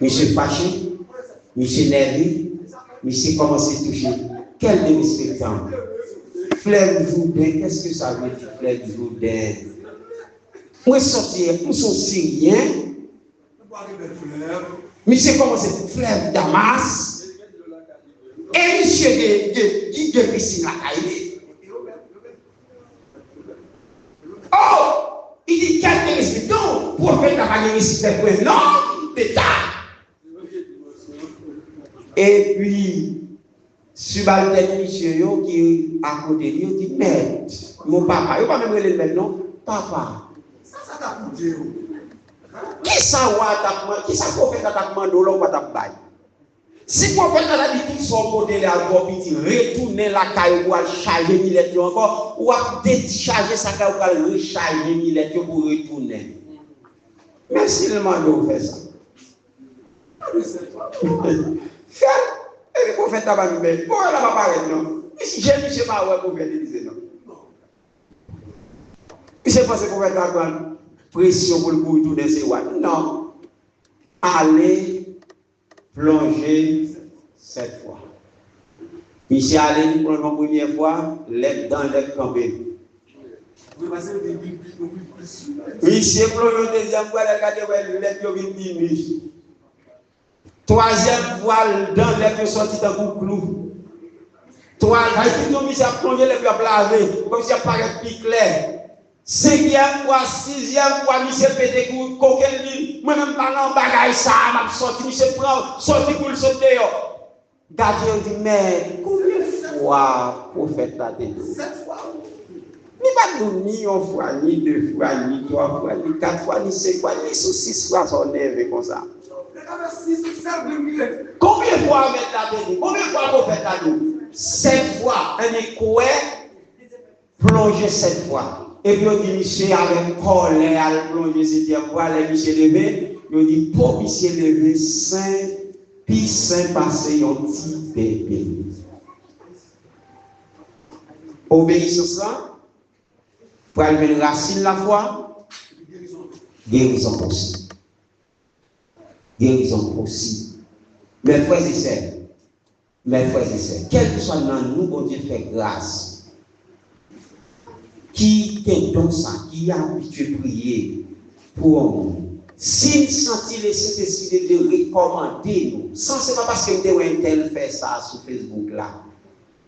Monsieur fâché, monsieur nerveux, monsieur commence à toucher. Quel demi-spectacle. Fleur du Jourdain, qu'est-ce que ça veut dire, fleur du Jourdain? Où est sorti, où sont Syriens? Monsieur commence à fleur Damas. Et monsieur de piscine la caille. Oh! Il dit quel demi-spectacle? Prophète n'a pas gagné si c'est pour non, pétard. Et puis, subalterne monsieur qui à côté de lui dit merde, mon papa, il va même le mettre non, papa. Ça t'a coûté. Qui ça va qui ça prophète t'a demandé là ou pas t'a bail. Si prophète a dit qu'il son modèle à quoi petit retourner la caille ou à charger millet encore ou à décharger sa caille ou à recharger millet pour retourner. Merci le mando fait ça. Faire et le prophète n'a pas dit, mais pourquoi elle n'a pas parlé, non? Si j'ai mis chez moi, le prophète disait non. Il s'est passé pour mettre la pression pour le coup de tourner ses watts. Non. Allez plonger cette fois. Michel allé pour la première fois, l'aide dans l'aide campé. Michel plonge la deuxième fois, l'aide campé. Troisième voile dans les pieds sortis d'un bouclou. Troisième, il a plongé les pieds laver, comme si ça paraît plus clair. Cinquième fois, sixième fois, il s'est pété coquin lit. Moi-même, pas en bagaille, ça m'a sorti, il s'est sorti pour le sauter. Gardien dit, mais combien de fois prophète a dit? 7 fois. Il va nous ni une fois, ni 2 fois, ni 3 fois, ni 4 fois, ni 5 fois, ni 6 fois, on est comme ça. Combien de fois avec la béni? Combien de fois vous faites la béni? 7 fois. Un écoué plongé 7 fois. Et puis on dit, monsieur, avec colère, plongé 7e fois, les monsieur levé. On dit, pour monsieur levé, saint, puis saint passé, un petit bébé. Obéissance là, pour aller une racine la foi, guérison possible. Guérison possible. Mes frères et sœurs, quel que soit dans nous, bon Dieu fait grâce. Qui est donc ça, qui a habitué à prier pour nous. Si nous sentons les Saint-Esprit de recommander nous, sans c'est pas parce que nous avons un tel fait ça sur Facebook là,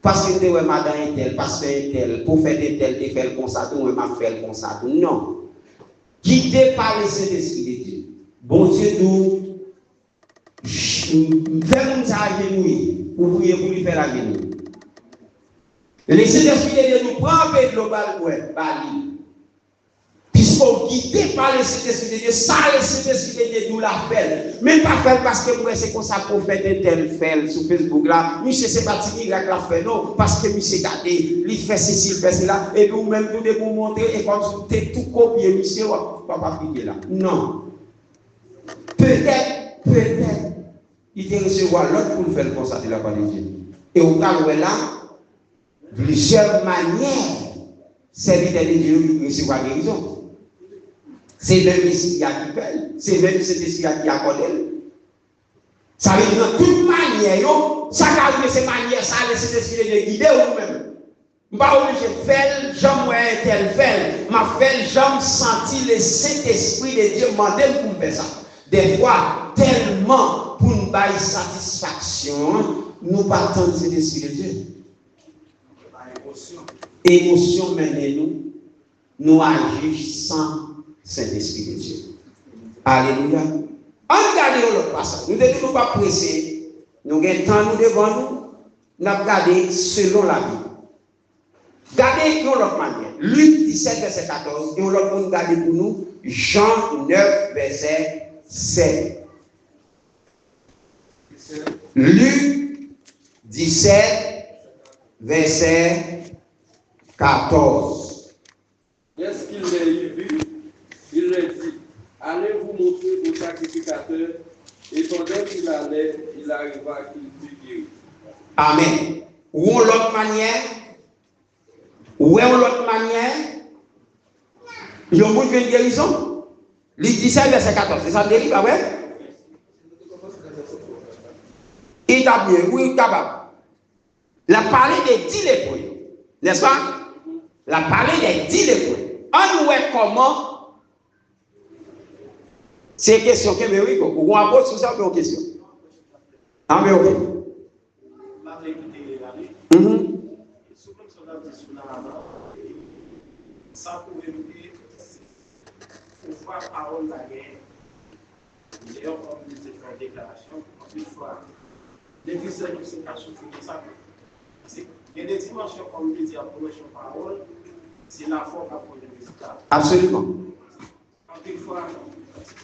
parce que nous avons madame un tel, parce que un tel, pour faire des tels, de faire comme ça, nous avons fait comme ça, non. Guidé par le Saint-Esprit de Dieu. Bon Dieu nous faire nous agenouiller pour prier pour lui faire la guérison. Les Saint-Esprit de Dieu nous prend un peu global, Bali. Puisqu'on guidé par le Saint-Esprit de Dieu, ça le Saint-Esprit de Dieu nous l'appelle. Même pas faire parce que moi c'est comme ça pour faire des tels faits sur Facebook là. Monsieur c'est pas timide avec la fait non parce que monsieur gardé, il fait ceci, il fait cela et nous même tout de vous montrer et quand tu tout copier monsieur pas appliquer là. Non. Peut-être il te recevoir l'autre pour faire constater la parole de Dieu. Et au cas où là, plusieurs manières, serviteur de Dieu recevoir la guérison. C'est même ici qui paye, c'est même ici qui accorde. Ça veut dire de toute manière, ça arrive ces manières, ça laisse l'esprit de guider vous-même. Je ne suis pas obligé de faire, j'aime un tel faire, mais j'aime sentir le Saint-Esprit de Dieu demander pour faire ça. Des fois, tellement pour nous bailler satisfaction, nous partons de cet esprit de Dieu. Émotion mène nous agissons sans cet esprit de Dieu. Alléluia. On regarde l'autre passage. Nous ne devons pas presser. Nous avons temps nous devant nous. Nous avons regardé selon la Bible. Regardez de l'autre manière. Luc 17, verset 14. Et l'autre monde regardez pour nous. Jean 9, verset 7. Luc 17, verset 14. Est-ce qu'il les vu? Il leur dit, allez vous montrer au sacrificateur. Et pendant qu'il allait, il arriva qu'il fut guéri. Amen. Ou l'autre manière, ou l'autre manière, il y a une guérison. Luc 17, verset 14. C'est ça le délire, ouais? Il t'a bien, oui, capable. La parler des 10 lépreux, n'est-ce pas? La parler des 10 lépreux. On voit comment. C'est une question que me oui, on va poser sur ça pour une question. Ah, mais ok. Ça pouvait nous dire, pour voir parole la guerre, il y a encore une déclaration, une fois. L'église c'est pas souffrir de ça. Il y a des dimensions, comme je dis, à promotion parole, c'est la foi qui a pour le résultat. Absolument. Encore une fois,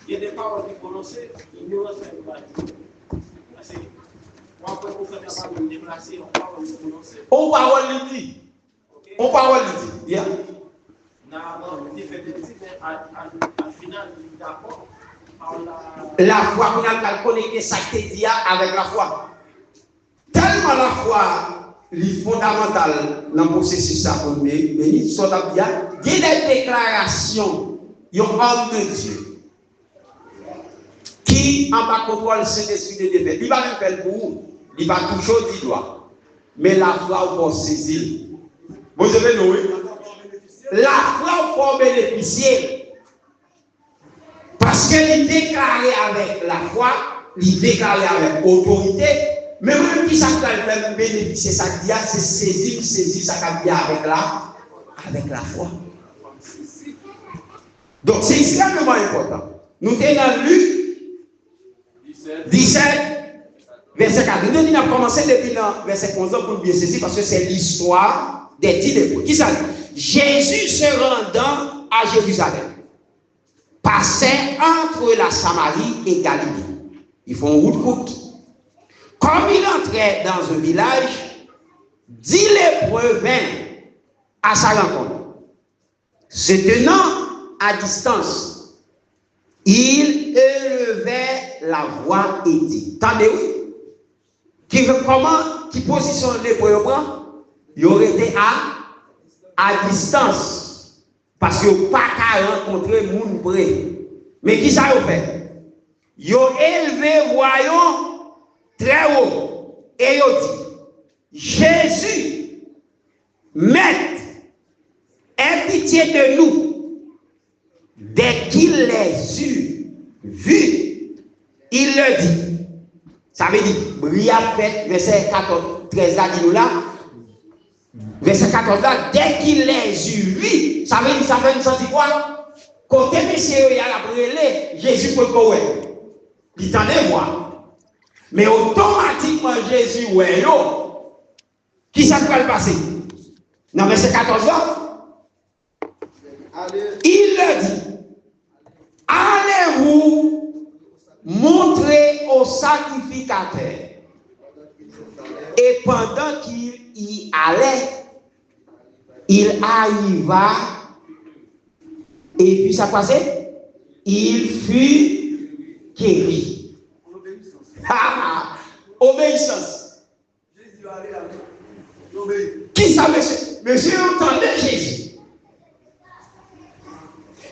il y a des paroles qui prononcées, ignorance n'est pas dit. Après, pour faire la parole déplacée, on parle de prononcer. On parole lui dit. On parole lui dit. Bien. La foi, on a connecté ça qui dit avec la foi. Tellement la foi est fondamentale dans le processus ça pour bénir, soit bien. Il y a des déclarations, il y a un homme de Dieu qui en bas contrôle le Saint-Esprit de Dieu. Il va même faire pour vous. Il va toujours dire droit. Mais la foi, on peut saisir. Vous avez nous, la foi, on peut bénéficier. Parce qu'il déclaré avec la foi, il déclaré avec autorité. Mais même qui ça peut bénéficier, ça dit, c'est saisir, ça peut bien avec la foi. Donc c'est extrêmement important. Nous sommes dans Luc 17, verset 4. Nous avons commencé depuis le verset 11 pour bien saisir parce que c'est l'histoire des 10 lépreux. Qui ça dit? Jésus se rendant à Jérusalem passait entre la Samarie et Galilée. Ils font route. Comme il entrait dans un village, 10 lépreux vinrent à sa rencontre. Se tenant à distance, il élevait la voix et dit, attendez-vous, qui positionne les lépreux prend? Il aurait été à distance, parce qu'il n'y a pas qu'à rencontrer le monde près. Mais qui ça a fait? Il a élevé voyons très haut, et il a dit, Jésus, Maître, aie pitié de nous. Dès qu'il les eut vus, il le dit. Ça veut dire, Bria fait, verset 14, 13 là, dit-nous là. Verset 14 là, dès qu'il les eut vus, ça veut dire, ça fait une senti quoi? Côté monsieur, il y a la brûlée, Jésus peut le voir. Il t'en voir. Mais automatiquement, Jésus, ouais, yo. Qui ça peut le passer? Dans verset 14 là, il le dit. Allez-vous montrer au sacrificateur. Et pendant qu'il y allait, il arriva. Et puis ça passait, il fut guéri. Obéissance. Qui ça, monsieur? Monsieur entendait Jésus.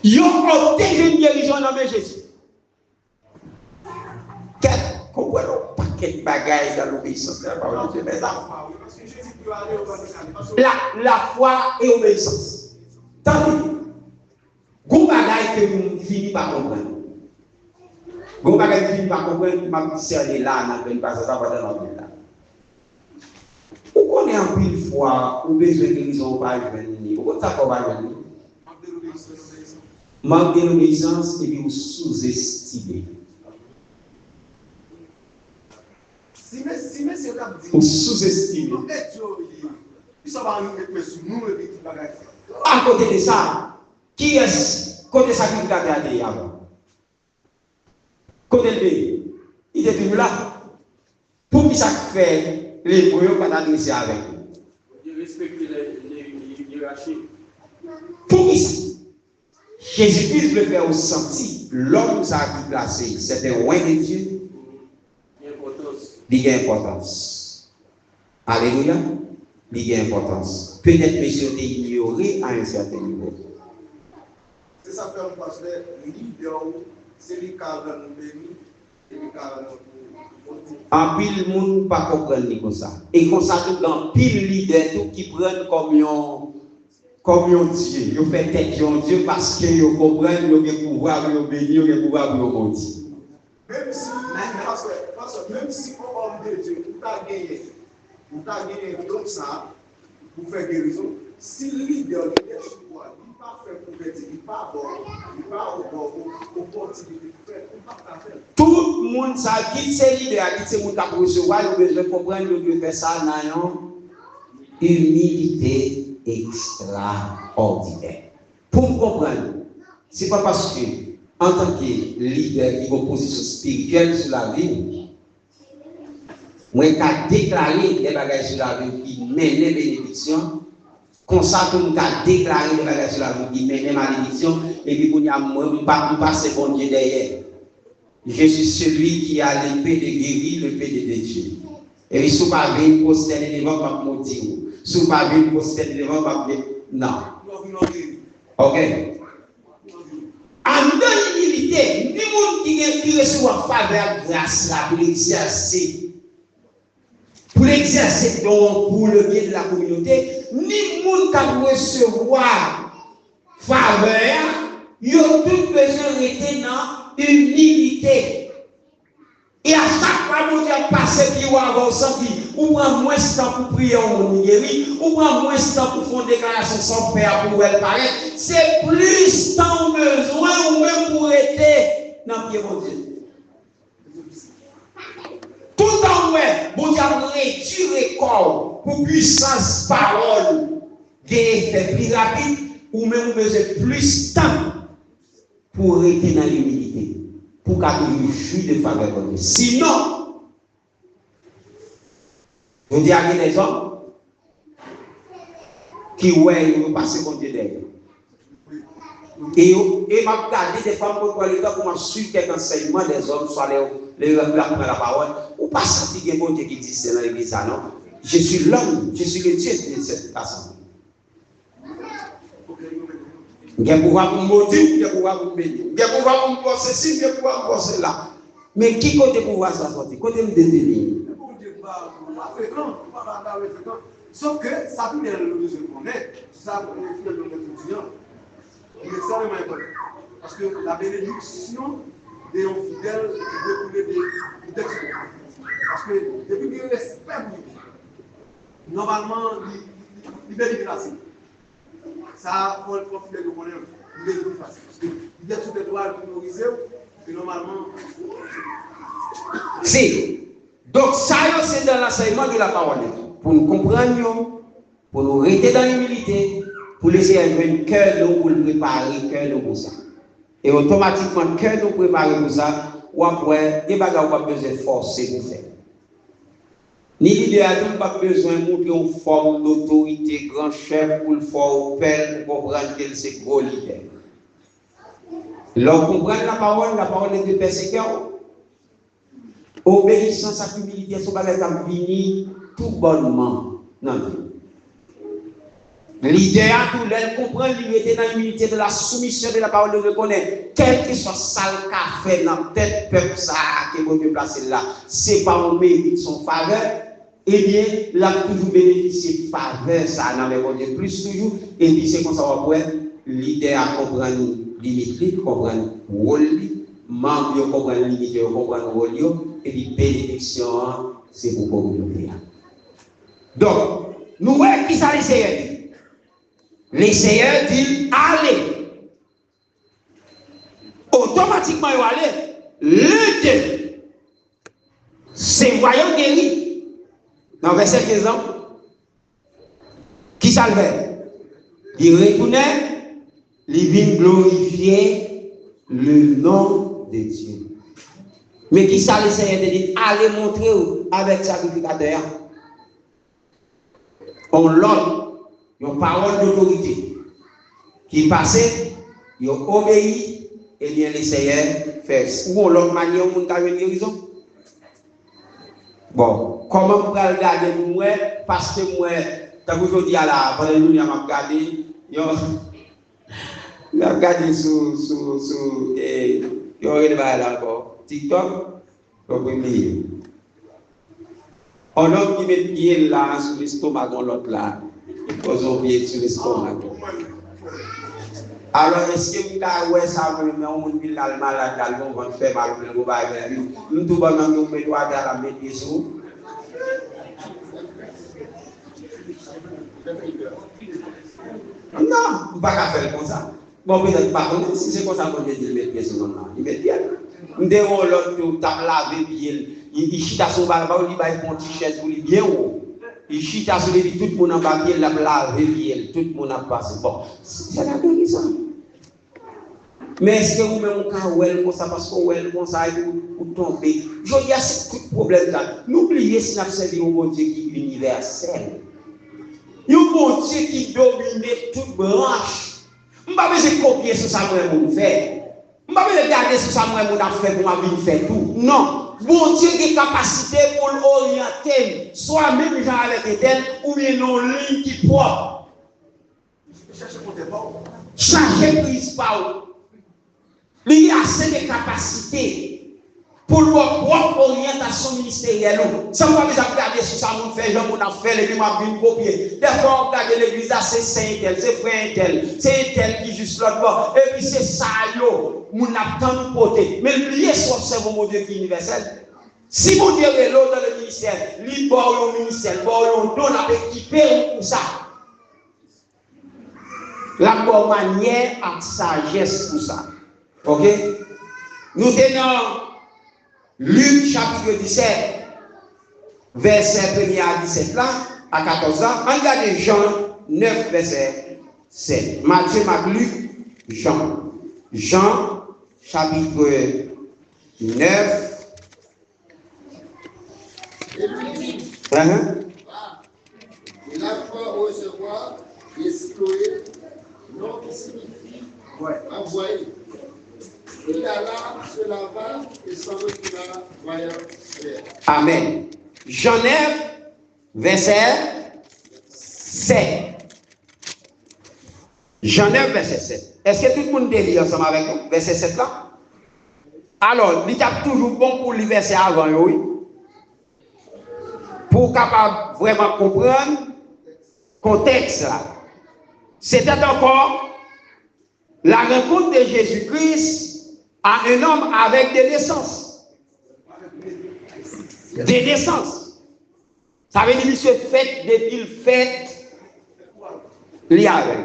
Ils ont obtenu une guérison dans Jésus. Pourquoi le paquet de bagages dans l'obéissance? La foi et l'obéissance. Tandis, gros bagages que vous finissez par comprendre. Gros bagages que vous finissez par comprendre, ma petite est là, dans une passe, ça va dans la là. Pourquoi on est en pile fois, ou besoin de guérison, pas venir? Pourquoi ça va venir? Manque de l'obéissance et puis vous sous-estimez. Si monsieur a dit, ou sous-estimé. Ils sont pas nous sous nous et tout bagage. À côté de ça, qui est côté sacrificateur de avant? Côté le pays, il est toujours là. Pour qui ça fait les brouillons pas adresser avec nous? Il respecte les hiérarchies. Pour qui ça? Jésus-Christ le fait au senti. L'homme ça a placé, c'est un roi de Dieu. Il y a importance. Alléluia. Il y a importance. Peut-être que monsieur est ignoré à un certain niveau. C'est ça que parce que leader, c'est lui qui a nous béni et lui qui a nous. En pile monde pas comprendre comme ça. Et comme ça tout dans pile leader tout qui prennent comme un Dieu. Ils fait tête de Dieu parce que ils comprennent le pouvoir de bénir, le pouvoir de maudire. Même si on homme de Dieu, vous avez gagné comme ça, pour faire guérison, si le leader est sur toi, il n'est pas fait pour faire, il n'est pas bon, il n'est pas au opportunité de faire, il n'est pas faire. Tout le monde ça qui c'est leader, qui c'est mon cap recevoir, il besoin comprendre que faire ça dans une humilité extraordinaire. Pour me comprendre, c'est pas parce que en tant que leader qui a une position spirituelle sur la vie, moi qui a déclaré des bagages sur la vie qui mènent les bénédictions, comme ça que nous avons déclaré des bagages sur la vie qui mènent les malédictions, et puis nous ne passons bon Dieu derrière. Je suis celui qui a l'épée de guérir, l'épée de détruire. Et puis si vous n'avez pas une postérité devant, je vais vous dire. Si vous n'avez pas une postérité devant, je vais vous dire. Non. Ok. En humilité, ni monde qui reçoit faveur grâce là pour l'exercer. Pour l'exercer pour le bien de la communauté, ni monde qui recevoir faveur, il a tout besoin d'être dans humilité. Et à chaque fois que vous avez passé qui avoir senti, ou prend moins de temps pour prier en guéri, ou prend moins de temps pour faire une déclaration sans père pour elle paraître, c'est plus temps besoin ou même pour être dans le pied de Dieu. Tout le temps, vous avez réduit le corps pour puissance parole, des effets plus rapides, ou même vous avez plus de temps pour être dans l'humilité. Pour qu'il y ait une fuite de faveur de Dieu. Sinon, vous dites à des hommes qui vont passer contre Dieu derrière. Et m'a regardé des femmes pour les gars pour suivre quelques enseignements des hommes, soit les la parole, ou pas sentir qu'il y a un Dieu qui existe dans l'église, non? Je suis l'homme, je suis le Dieu de cette personne. Il y a pouvoir pour maudire, il y a pouvoir pour bénir. Il y a pouvoir pour penser ci, il y a pouvoir pour penser là. Mais qui côté pouvoir ça sortir? Côté me détenir. Sauf que ça peut être le besoin qu'on est, ça peut être le besoin étudiant. Il est extrêmement important. Parce que la bénédiction des fidèles découle des textes. Parce que depuis qu'il respecte, normalement, il est facile. Ça, pour le fidèle de connaître, il est plus facile. Parce qu'il y a tout les droits minoriser, et normalement. Si. Donc, ça, c'est dans l'enseignement de la parole. Pour nous comprendre, pour nous rester dans l'humilité, pour laisser un cœur nous pour le préparer, cœur nous pour ça. Et automatiquement, cœur nous préparer pour ça, ou après, des bagages pas besoin de forcer pour faire. Ni l'idée n'a pas besoin de montrer une forme d'autorité, grand chef pour le faire au père pour comprendre que c'est gros leader. Lorsqu'on comprend la parole est de persécution. Obéissance à l'humilité, ce bagage a fini tout bonnement. Non. L'idée à tout l'aide comprendre l'unité dans l'unité de la soumission de la parole de reconnaître. Quel que soit sale qu'a fait dans la tête peuple ça qui est placé là, c'est pas un mérite son faveur. Eh bien, là toujours bénéficier de faveur ça dans les côtés plus toujours. Et puis c'est comme ça on va l'idée à comprendre limite, comprendre rôle, membre comprendre limite, comprendre rôle. Et puis, bénédiction, c'est pour communauté. Donc, nous voyons qui ça les Seigneurs dit. Les Seigneurs disent allez. Automatiquement, ils vont aller. Le Dieu C'est voyant guéri. Dans verset 15 ans, qui ça le fait? Il retournait, il vient glorifier le nom de Dieu. Mais qui ça le Seigneur te dit? Allez montrer avec sacrificateur. On l'ordre, une parole d'autorité. Qui passait, il obéit, et bien le Seigneur fait. Ou l'autre manière, on a une guérison. Bon, comment vous pouvez regarder moi? Parce que moi, quand vous dites à la Alléluia, m'a regardé, m'a regardé sur TikTok, comprenez. On a qui met pied là sur l'estomac, on l'autre là, il pose un pied sur l'estomac. Alors, est-ce que vous avez ça, mais on dit là, malade, on va faire mal, on va faire mal. Nous devons nous mettre à la médiation. Non, on ne va pas faire comme ça. Bon, peut-être pas, si c'est comme ça qu'on dit, mettre pied sur nous, il met bien. Nous devons l'autre tape laver pied. Il chita son balba, il va prendre une petite chaise pour lui bien haut. Il chita sur lui, tout le monde en bas, il l'a lavé pied, tout le monde a passé. Bon, c'est la guérison. Mais est-ce que vous-même, quand vous êtes comme ça, parce que vous êtes comme ça, vous tombez? Je dis à ce problème là. N'oubliez si nous avons servi au bon Dieu qui est universel. Il y a un bon Dieu qui domine toute branche. Je ne vais pas copier ce que ça moi fait. Je ne vais pas regarder ce que ça moi fait pour ma vie faire tout. Non. Bon Dieu qui a capacité pour l'orienter, soit même gens avec l'éternel, ou bien nos lignes qui propres. Changer prise par où. Il y a assez de capacités pour leur propre orientation ministérielle. Ça ne va pas regarder ce que ça nous fait, genre on a fait, les gens ont copier. Des fois, on regarde l'église, c'est Saint-Tel, c'est Frère-Tel, c'est Tel qui juste l'autre bord. Et puis c'est ça, on a tant de côté. Mais l'oubliez, c'est mon Dieu qui est universel. Si mon Dieu est là dans le ministère, il va au ministère, il va au don, on a équipé pour ça. La bonne manière à sagesse pour ça. Ok? Nous tenons Luc chapitre 17, verset 1er à 17 là, à 14 ans. Regardez Jean 9, verset 7. Matthieu, Marc, Luc, Jean. Jean, chapitre 9. Et lui dit, il a foi au recevoir, Yesloé, nom qui signifie envoyé. Il alla, se lava et s'en retira, voyant clair. Amen. Jean 9, verset 7. Jean 9, verset 7. Est-ce que tout le monde délit ensemble avec nous? Verset 7 là? Alors, il est toujours bon pour le verset avant, oui. Pour capable vraiment comprendre le contexte là. C'était encore la rencontre de Jésus-Christ à un homme avec des naissances. Des naissances. Ça veut dire qu'il se fait depuis le fait lié avec.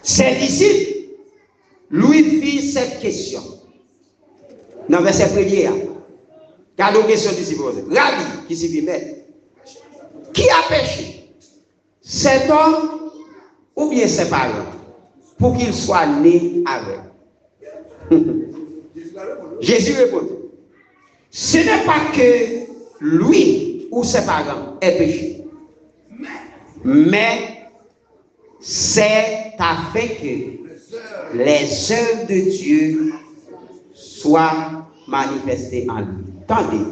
Ses disciples lui firent cette question. Dans le verset 1er. Regardez la question disciples. Rabbi, qui s'y met. Qui a péché? Cet homme ou bien ses parents? Pour qu'il soit né avec. Jésus répond. Ce n'est pas que lui ou ses parents aient péché. Mais c'est afin que les œuvres de Dieu soient manifestées en lui. Tendez.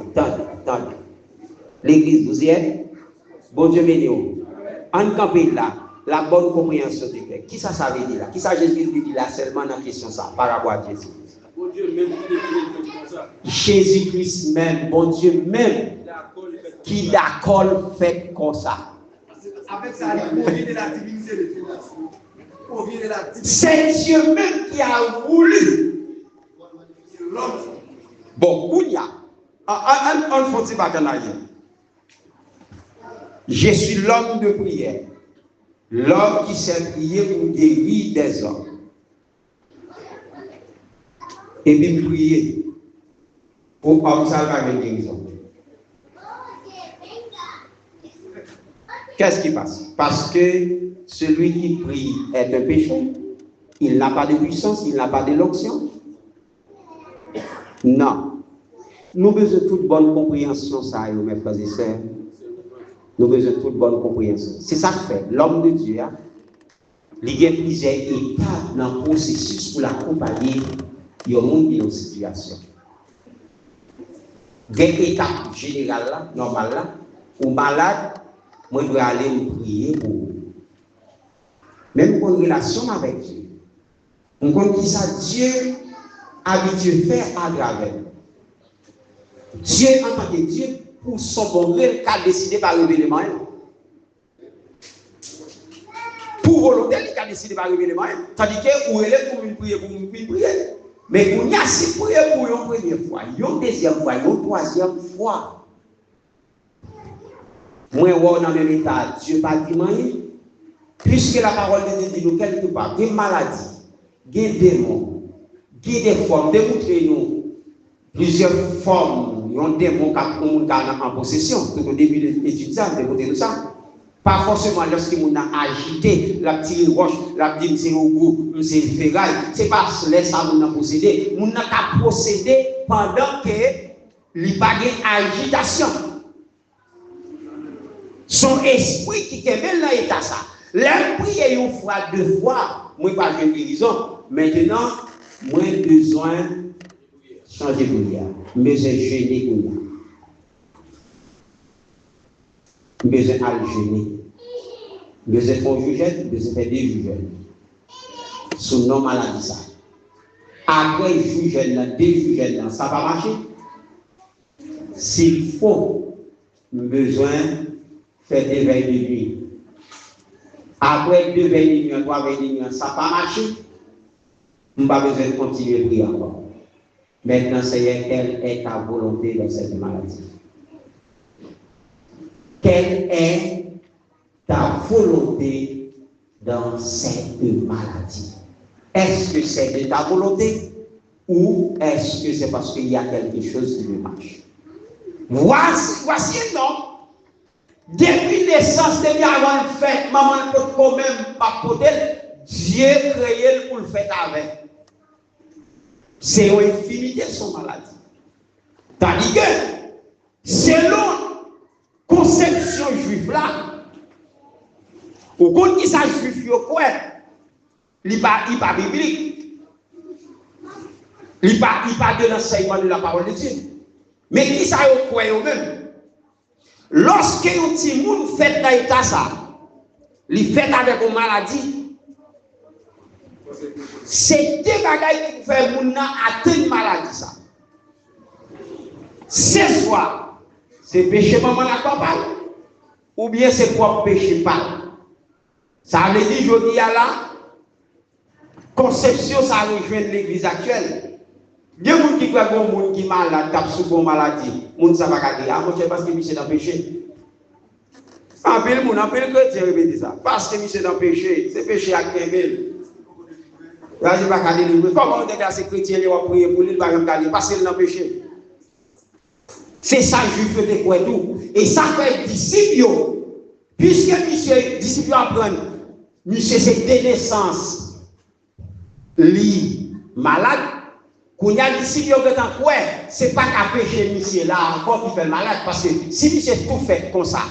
L'église, vous y êtes? Bon Dieu béni. En campé là, la bonne compréhension de Christ. Qui ça veut dire là? Qui ça Jésus dit là seulement dans la question ça, par rapport à Jésus? Bon Dieu même qui est comme ça. Jésus-Christ même, bon Dieu même, qui d'accord fait comme ça. Avec ça, il provient de la divinité de Dieu. C'est Dieu même qui a voulu. Bon, où il y a? On ne faut pas qu'en aille. Je suis l'homme de prière. L'homme qui sait prier pour guérir des hommes. Et puis prier pour observer la guérison. Qu'est-ce qui passe? Parce que celui qui prie est un péché. Il n'a pas de puissance, il n'a pas de l'onction. Non. Nous avons besoin de toute bonne compréhension, ça, mes frères et sœurs. Nous avons besoin de toute bonne compréhension. C'est ça que fait l'homme de Dieu. Il y a plusieurs étapes dans le processus pour l'accompagner. Il y a un monde qui est en situation. Des étapes générales, là, normales, là, ou malade, moi je dois aller me prier pour vous. Même pour une relation avec Dieu. On compte qui ça, Dieu habitué faire à travers. Dieu, en tant que Dieu, pour son bon gré, a décidé par révéler moi. Pour volonté, il a décidé par révéler moi. Tandis que, où elle est pour me prier, mais on y a si prier pour une première fois, une deuxième fois, une troisième fois. Moi, on a même état, Dieu pas dit rien. Puisque la parole de Dieu dit nous quelque part, des maladies, des démons, des formes, démontrez-nous plusieurs formes, des démons qui ont en possession. Tout au début de l'étude, ça, de ça. Pas forcément lorsqu'il a agité, la petite roche, la petite c'est au goût, c'est ferraille. C'est pas laisse ça qu'on a possédé. On n'a qu'à posséder pendant que il n'y a pas d'agitation. Son esprit qui est même là est à ça. L'esprit est une fois, deux fois. Moi, pas de guérison. Maintenant, moi, besoin de changer de lumière. Mais j'ai gêné de lumière. Besoin de gêner. Besoin de faire juger, besoin de faire des juger. Sous nom maladie ça. Après juger, des juger, ça va marcher. S'il faut, besoin de faire des veilles de nuit. Après 2 veilles de nuit, 3 veilles de nuit, ça va marcher. On va besoin de continuer à prier encore. Maintenant, Seigneur, quelle est ta volonté dans cette maladie? Quelle est ta volonté dans cette maladie? Est-ce que c'est de ta volonté ou est-ce que c'est parce qu'il y a quelque chose qui ne marche? Voici un homme. Depuis naissance, depuis avant le fait, maman ne peut quand même pas poter. Dieu créé pour le faire avec. C'est une infinité de son maladie. Tandis que, selon conception juive là, au compte qui ça juif yo quoi, il pas biblique. Il pas de l'enseignement de la parole de Dieu. Mais qui ça yo quoi yo même? Lorsque un petit monde fait dans l'état ça, il fait avec une maladie, c'est des bagailles qui fait moun atteindre une maladie ça. C'est soit c'est péché maman la parle ou bien c'est propre péché pas. Ça veut dire jodi a là conception ça rejoint l'église actuelle. Il y a des gens qui croient que les gens qui sont malades, qui ont une maladie, les gens ne savent pas dire, ah, moi, parce que Michel est dans le péché. En peu le monde, en peu le chrétien répète ça. Parce que Michel est dans le péché, c'est péché à 15 000. Là, je ne sais pas dire, comment on dit à ces chrétiens, ils vont prier pour lui, ils vont garder, parce qu'il est dans le péché. C'est ça, je veux te croire tout. Et ça fait disciple, puisque Michel, disciple apprend, Michel, c'est des naissances, lui, malade. Quand il y a des disciples qui ont quoi, ce n'est pas qu'à pécher monsieur là encore qui fait le malade. Parce que si monsieur tout fait comme ça,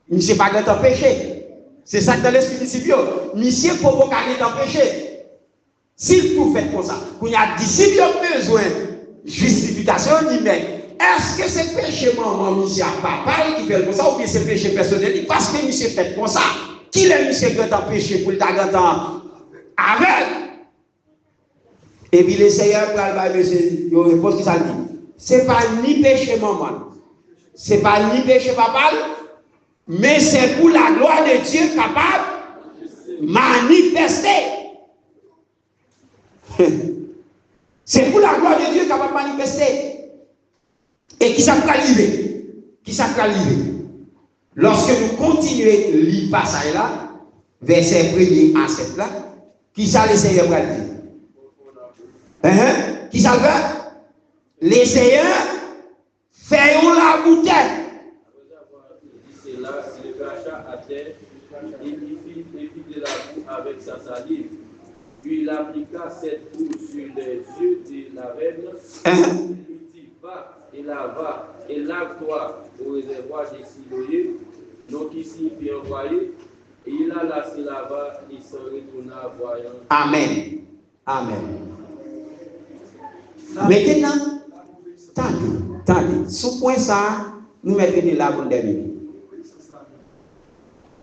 monsieur pas de péché. C'est ça dans l'esprit disciple. Monsieur provoque à péché. S'il tout fait comme ça, quand il y a des disciples qui ont besoin de justification, on dit mais est-ce que c'est péché maman, monsieur papa qui fait comme ça ou bien c'est péché personnel? Parce que monsieur fait comme ça, qui est monsieur qui a péché pour le temps avec? Et puis le Seigneur il répond qui ça dit. Ce n'est pas ni péché maman, ce n'est pas ni péché papa, mais c'est pour la gloire de Dieu capable de manifester. C'est pour la gloire de Dieu capable de manifester. Et qui ça peut arriver? Qui ça peut arriver? Lorsque nous continuons à lire le passage là, verset 1er à 7 là, qui ça le Seigneur va dire? Qui ça fait? Les Seigneurs feront la bouteille. Après avoir dit cela, il cracha à terre, il y fit de la boue avec sa salive. Puis il appliqua cette boue sur les yeux de la reine. Il lui dit, va et lava, et lave-toi au réservoir des Siloé, donc ici, puis envoyé. Et il alla se lava et s'en retourna voyant. Amen. Amen. Maintenant, attendez. Sous point ça, nous mettons de la bonne dernière.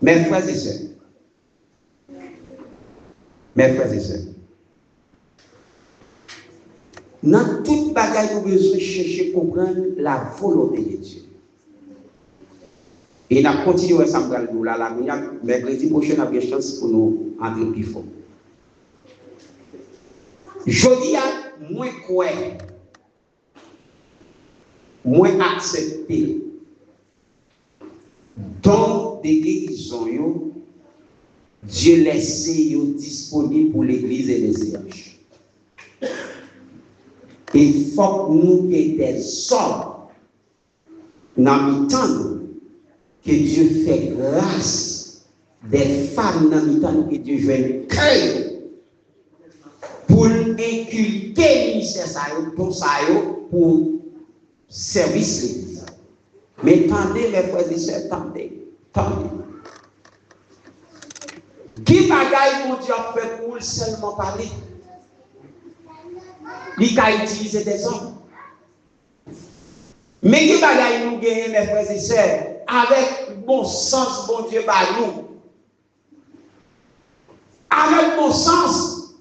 Mes frères et sœurs. Dans toute bagaille, nous besoin chercher comprendre la volonté de Dieu. Et nous continuons ensemble dans le là, mercredi prochain, nous avons une chance pour nous entrer plus fort. Je dis à moins quoi, moins accepter. Don de guérison, Dieu laisse disponible pour l'église et les anges. Il faut que nous ayons des hommes dans le temps que Dieu fait grâce, des femmes dans le temps que Dieu fait cœur pour inculquer le ministère pour service l'église. Mais tendez, mes frères et sœurs, tendez. Qui bagaille mon Dieu a fait pour seulement parler? Il a utilisé des hommes. Mais qui bagaille nous gagne, mes frères et sœurs, avec bon sens, bon Dieu, par nous. Avec bon sens.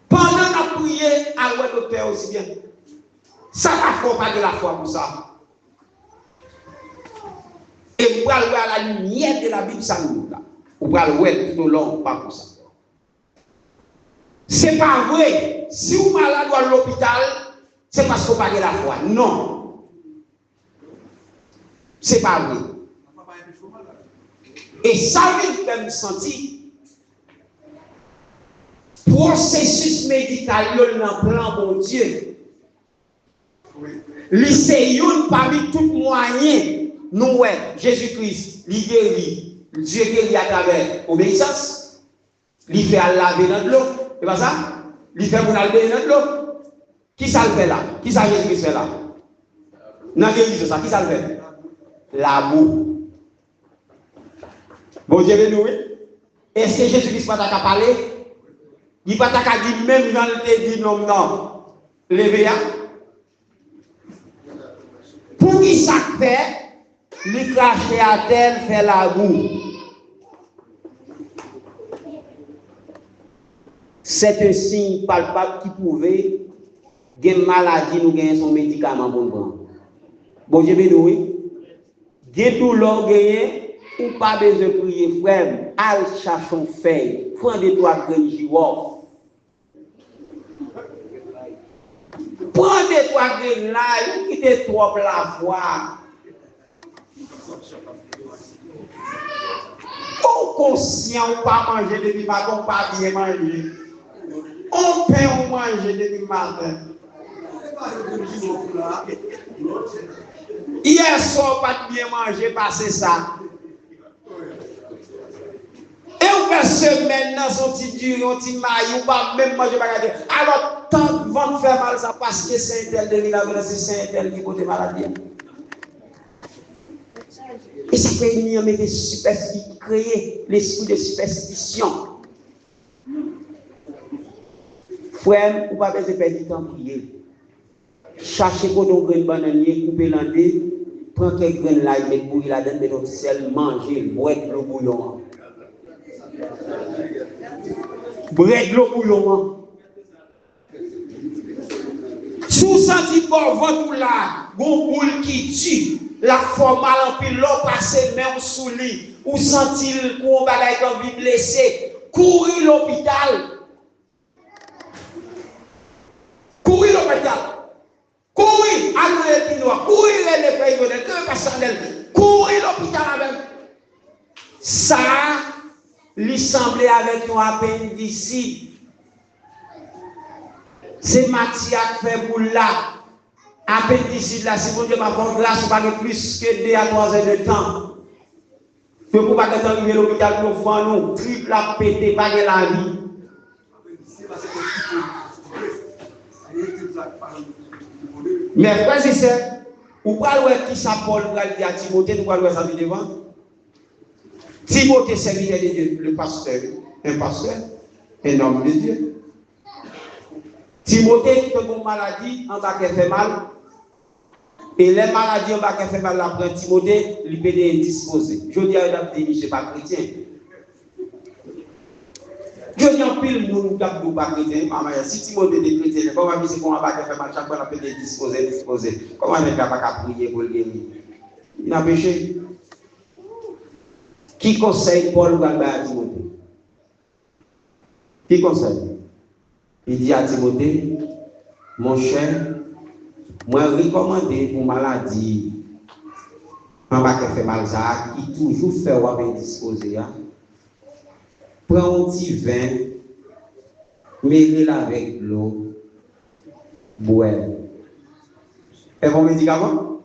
Pendant la prière, à l'ouest de aussi bien. Ça ne faut pas de la foi pour ça. Et vous allez voir la lumière de la Bible, ça nous là. Vous allez voir tout au long, pas pour ça. C'est pas vrai. Si vous êtes malade à l'hôpital, c'est parce que vous n'avez pas de la foi. Non. C'est pas vrai. Et ça me fait me sentir. Processus médical, il y a un plan bon Dieu. C'est parmi tous les moyens. Nous, Jésus-Christ, il guérit. Dieu guérit à travers l'obéissance. Il fait à laver dans l'eau. C'est pas ça? Il fait pour aller dans l'eau. Qui ça le fait là? Qui ça Jésus-Christ fait là? Dans l'église, ça, qui ça le fait? La boue. Bon Dieu, nous, est-ce que Jésus-Christ n'a pas qu'à parler? Il n'a pas qu'à dire même dans le dit non. Levez. Pour qui ça fait? Lui cracher à terre, fait la boue. C'est un signe palpable qui pouvait gagner maladie, nous gagner son médicament pour nous. Bon Dieu, oui. Gagner douleur, gagner, ou pas besoin de prier, frère, al cherchons feuille, prenez trois graines de joie. Prenez trois graines là, ou quittez trop la voix. On conscient ou pas manger depuis matin, on pas bien manger. On peut ou manger depuis matin. Hier soir, pas bien manger, passer ça. Et on fait semaine dans son petit dur, on petit maille, ou pas même manger, pas garder. Alors, tant vont faire mal ça parce que c'est un tel de l'île, c'est un tel qui côté maladie. Et ça fait une de superstition, créer l'esprit de superstition. Frère, ou pas besoin de perdre du temps pour prier. Cherchez pour ton grain bananier, couper l'andé, prends quelques graines là, il met bouillir là-dedans, mais donc sel, manger, boire de l'eau bouillon. Boire de l'eau bouillon. Sous senti pour votre là, gon boule qui tue. La forme en pile, l'eau passe même sous lui, ou sentir qu'on bagaille comme vie blessé, courir l'hôpital. Courir l'hôpital. Courir à l'hôpital. Courir les pays de deux personnels. Courir l'hôpital avec. Ça, lui semblait avec nous appendicite. C'est Mathias qui fait pour là. Appendicite là, si vous Dieu m'a fait grâce, vous n'avez plus que 2 à 3 heures de temps. Que pour pas que arriver à l'hôpital pour faire nous, triple à péter, pas de la vie. Mais frère, c'est ou pas le qui ça Paul va dire à Timothée, nous va le savoir devant. Timothée serviteur de Dieu, le pasteur, un homme de Dieu. Timothée qui a une maladie, en bas qui fait mal. Et les maladies en bas qui fait mal, après Timothée, il peut être disposé. Je dis à l'homme, je ne suis pas chrétien. Je dis en pile, nous ne sommes pas chrétiens. Si Timothée est chrétien, comment est-ce qu'on va faire mal chaque fois, on peut être disposé. Comment on ne va pas prier pour le guérir? Il a péché. Qui conseille Paul à Timothée? Qui conseille? Il dit à Timothée, mon cher, moi recommandé pour maladie, en bas qui fait mal ça, qui toujours fait ou avec disposé. Prends un petit vin, mets-le avec l'eau, bois. Et bon médicament?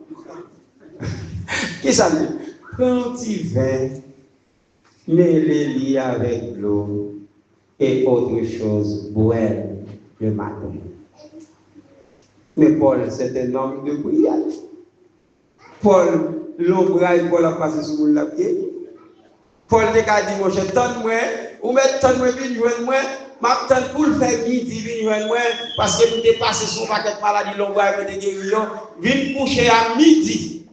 Qui ça dit? Prends un petit vin, mets-le avec l'eau et autre chose, bois le matin. Mais Paul, c'est un homme de prière. Paul, l'ombrage, Paul a passé sur le pied. Paul te ka dit, mon cher, tente-moi, ou mettre tente-moi, vine joindre moi, m'attends pour le faire midi, vine joindre moi, parce que nous t'es passé sur ma paquet maladie, l'ombrage, de guérison, vine coucher à midi.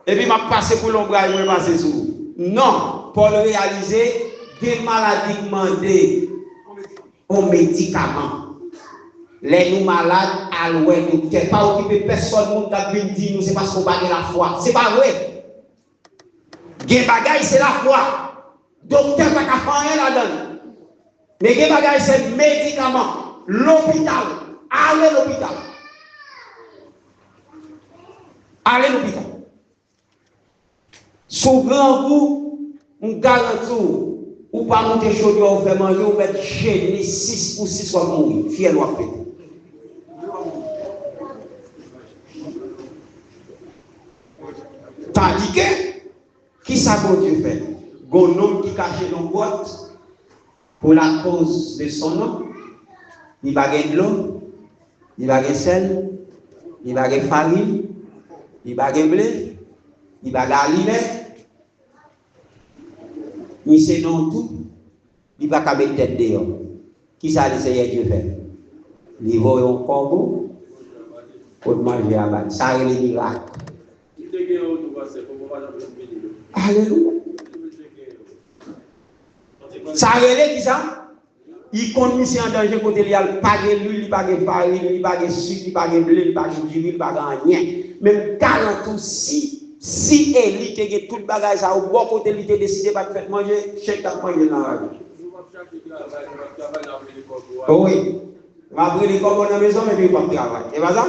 Et puis m'a passé pour l'ombrage, moi passer sur. Non, Paul réalisait des maladies demandées aux médicaments. Les nous malades, à l'ouest, nous ne pas occupé personne, nous ne dit nous, c'est parce qu'on n'a pas la foi. C'est pas vrai. Gen bagay c'est la foi. Docteur pas qu'à faire rien là-dedans. Mais gen bagay c'est médicament. L'hôpital. Allez l'hôpital. Allez l'hôpital. Sous grand vous, on garantit ou pas monter chaud, on fait manger, on met chaîne 6 pour 6 soit mourir. Fier ou après. Tandis que, qui ça bon Dieu fait? Un homme qui cache dans la boîte pour la cause de son nom, il va gagner de l'eau, il va gagner sel, il va gagner farine, il va gagner blé, il va gagner aliment, il sait non tout, il va mettre tête dehors. Qui ça le Seigneur Dieu fait? Il va un corbeau pour manger à bas. Ça est le miracle. Alléluia. Ça relève qui ça? Il compte mission en danger côté il a pas de l'huile, il pas de farine, il pas de sucre, il pas de blé, il pas de d'huile, il pas de rien. Même 40 si Élie qui a tout le bagage ça au bon côté il a décidé pas de faire manger, chèque à manger dans la vie. Oui. On va prendre les corps dans la maison mais il pas de travail. Et pas ça?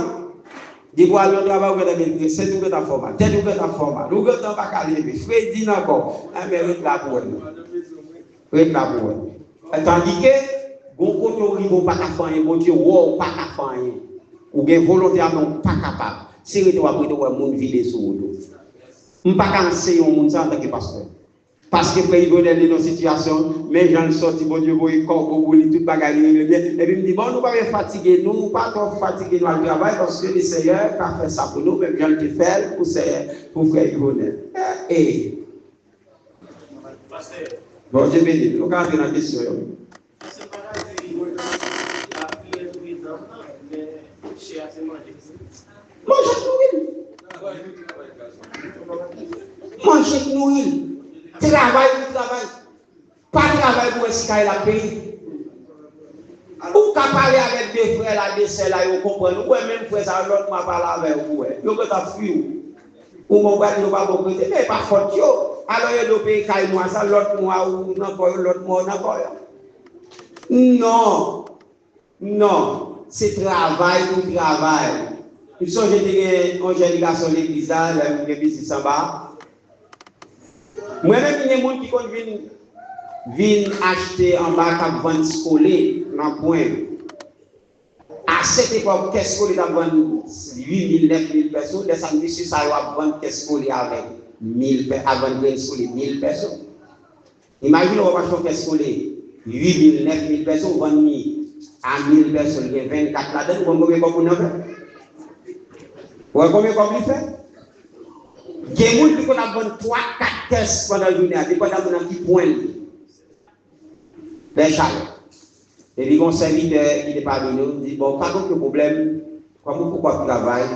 Dis-moi, le travail que c'est tout que ta forme, c'est tout que ta forme. Nous que t'en pas calé, Freddy n'importe. Mais là pour nous. Tandis que, bon côté au niveau pas capable, bon Dieu, wow, pas capable. Ou bien volontairement pas capable. C'est que tu vas prendre un monde vide sur nous. On pas cancer un monde ça en tant que pasteur. Parce que pays veut dans une situation, mais gens sortent, bon Dieu, vous avez tout bagaille, et puis me dit, bon, nous pas fatiguer, nous pas trop fatiguer dans le travail, parce que le Seigneur a fait ça pour nous, même gens qui fait pour faire Yvonne. Et, bon, je vais dire, nous allons dans la question. Manger nourrir. Travail. Pas travail pour escaler la pays. Ou qu'à parler avec des frères là, des sœurs là, ils comprennent. Ou même frère ça, l'autre m'a parlé avec vous. Ils ont fui. Ou mon gars, ils pas compris. Mais pas faute. Alors, ils ont payé caille moi, ça, l'autre mois, ou n'importe l'autre mois, n'importe. Non. C'est travail pour travail. Ils sont j'ai des garçons de l'église là, l'église en bas. Moi-même, il y a des gens qui viennent acheter en bas à vendre scolaire dans le point. À cette époque, qu'est-ce qu'on a vendu 8 000, 9 000 personnes, des samedis, ça va vendre qu'est-ce qu'on a avec. avant de grain scolaire, 1000 personnes. Imaginez, on va acheter un caisse scolaire, 8000, 9000 personnes, on vend à 1000 personnes, il y a 24 là-dedans, combien on a fait? Combien on fait? Il y a des gens qui ont vendu 3-4 caisses pendant la journée, des gens qui ont un petit point. Les chaleurs. Et puis, mon serviteur, il n'est pas venu, il dit, bon, pas de problème, pourquoi tu travailles?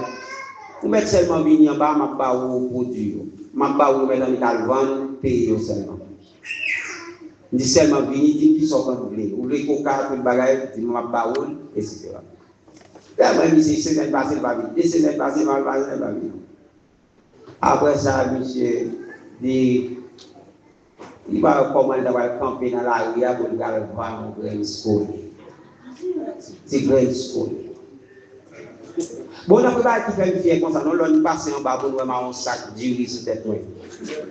Vous mettez seulement venir en bas, je ne vais pas vous produire. Je ne vais pas vous mettre dans le vendre, payer seulement. Je dis seulement venir, il dit, qui sont quand vous voulez. Vous voulez coca, tout le bagage, je dis, je ne vais pas vous, etc. Là, moi, je dis, c'est semaine passée, il va venir. Et semaine passée, il va venir. Après ça, monsieur dit, il va commander d'avoir campé dans la rue pour le aller voir un grain school. C'est grain school. Bon, on a qui fait une fière comme ça, nous l'on passe en bas pour nous avoir un sac d'huile sur tête,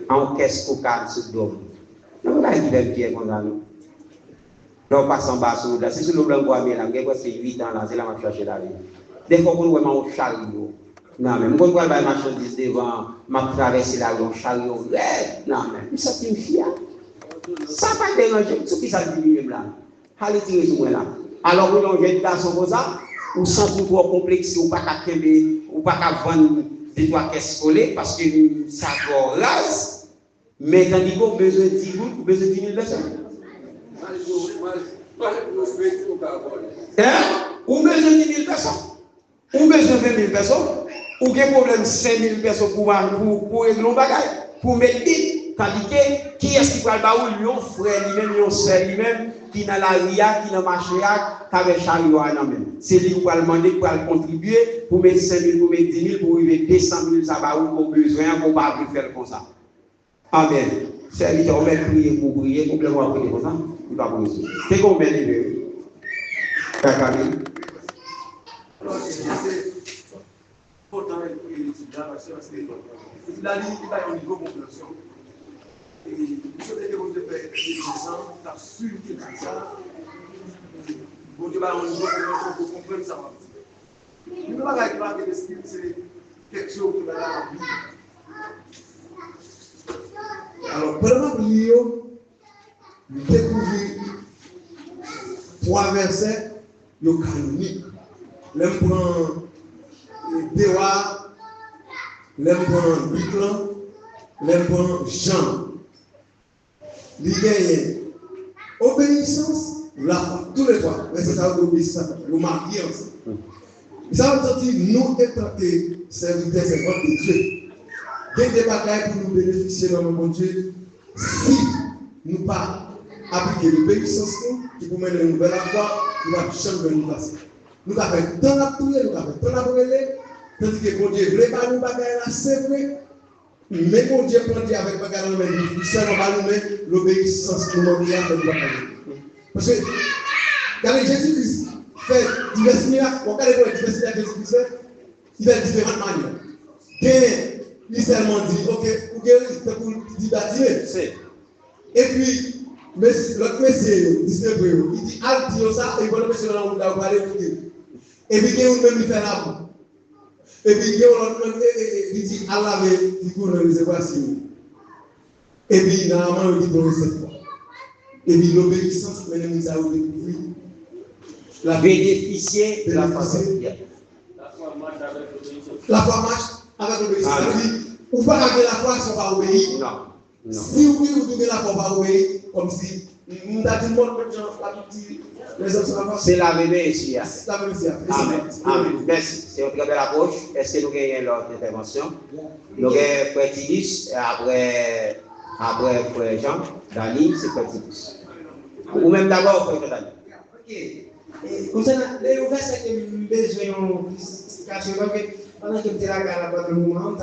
en caisse coca sur le dos. Nous avons qui fait une fière comme ça, nous. On passe en bas sur le dos. C'est sur le blanc bois, mais là, c'est 8 ans, là, c'est là que je cherche la vie. Des fois, on a un chariot. Non, mais moi, je vais aller marchandise devant, je traverser la rue, un chariot. Non, mais ça, c'est une fière. Ça va pas déranger, tout qui ça dit là. Allez tirer sur moi là. Alors, vous l'avez des garçons comme ça, ou sans tout trop complexe, ou pas qu'à ou pas qu'à vendre des trois caisses scolaires, parce que ça va rase. Mais tandis qu'on a besoin de 10 000, ou besoin de 10 000 personnes. Ou besoin de 10 000 personnes. Ou besoin de 20 000 personnes. Ou qu'il y a un problème 5 000 personnes pour régler nos bagages, pour mettre vite. Tandis que, qui est-ce qui va le baou? Lui, un frère lui-même, lui, un soeur lui-même, qui dans la ria, qui dans le marché, qui avait chariot à même. C'est lui qui va demander, pour contribuer, pour mettre 5 000, pour mettre 10 000, pour mettre 200 000, ça va où pour besoin, pour pas faire comme ça. Amen. Serviteur, on va prier pour prier, complètement prier comme ça. Il va prier. C'est combien de livres? Kakali. Alors, c'est important pour les étudiants, parce que la ligne qui va au niveau de population. Et vous savez que vous devez faire des gens, tu as su que c'est ça. Vous devez avoir un niveau de population pour comprendre ça. Nous ne pouvons pas que l'esprit, c'est quelque chose qui va dans la vie. Alors, pendant que nous découvrir 3 versets, ils sont canoniques. L'un prend Déwa, l'un prend Biclan, l'un prend Jean. Il y a obéissance, la foi, tous les trois. Mais c'est ça l'obéissance, le marié ensemble. Ça veut dire nous étant des serviteurs de Dieu. Il y a des bagages pour nous bénéficier dans le bon Dieu. Si nous pas appliquer l'obéissance qui pour mener une nouvelle foi, nous va changer nous passer. Nous avons fait tant à prier, nous avons fait tant à brûler, tandis que mon Dieu voulait pas nous bagages là, c'est vrai. Mais mon Dieu prend Dieu avec bagages là, mais seulement pas nous mettre l'obéissance que nous avons fait. Parce que quand Jésus-Christ fait divers miracles, on regarde les divers miracles que Jésus-Christ fait, il fait différentes manières. Il seulement dit, ok, vous guérissez, pour dire bâtir. Et puis, l'autre monsieur, il dit, al dire ça, et il va le monsieur dans la route, aller pour dire. Et puis, il même fait la boue. Et puis, il dit, à laver, il court dans les équations. Et puis, normalement, il dit, bon, cette fois. Et puis, l'obéissance, maintenant, nous avons découvert. La bénéficier de la façon. La foi marche avec l'obéissance. Ou pas avec la foi sans pas obéir. Non. Si vous devez la foi pas obéir, comme si nous avons dit monde de gens, les autres sont c'est la vérité ici. C'est la vérité. Amen. Amen. Merci. C'est une très belle approche. Est-ce que nous gagnons l'autre intervention? Nous avons Frère Tidis, après Frère Jean, Dani, c'est Frère Tidis. Ou même d'abord Frère Dani. Ok. Concernant les versets que nous besoin d'explication, pendant que tu es là, à moment,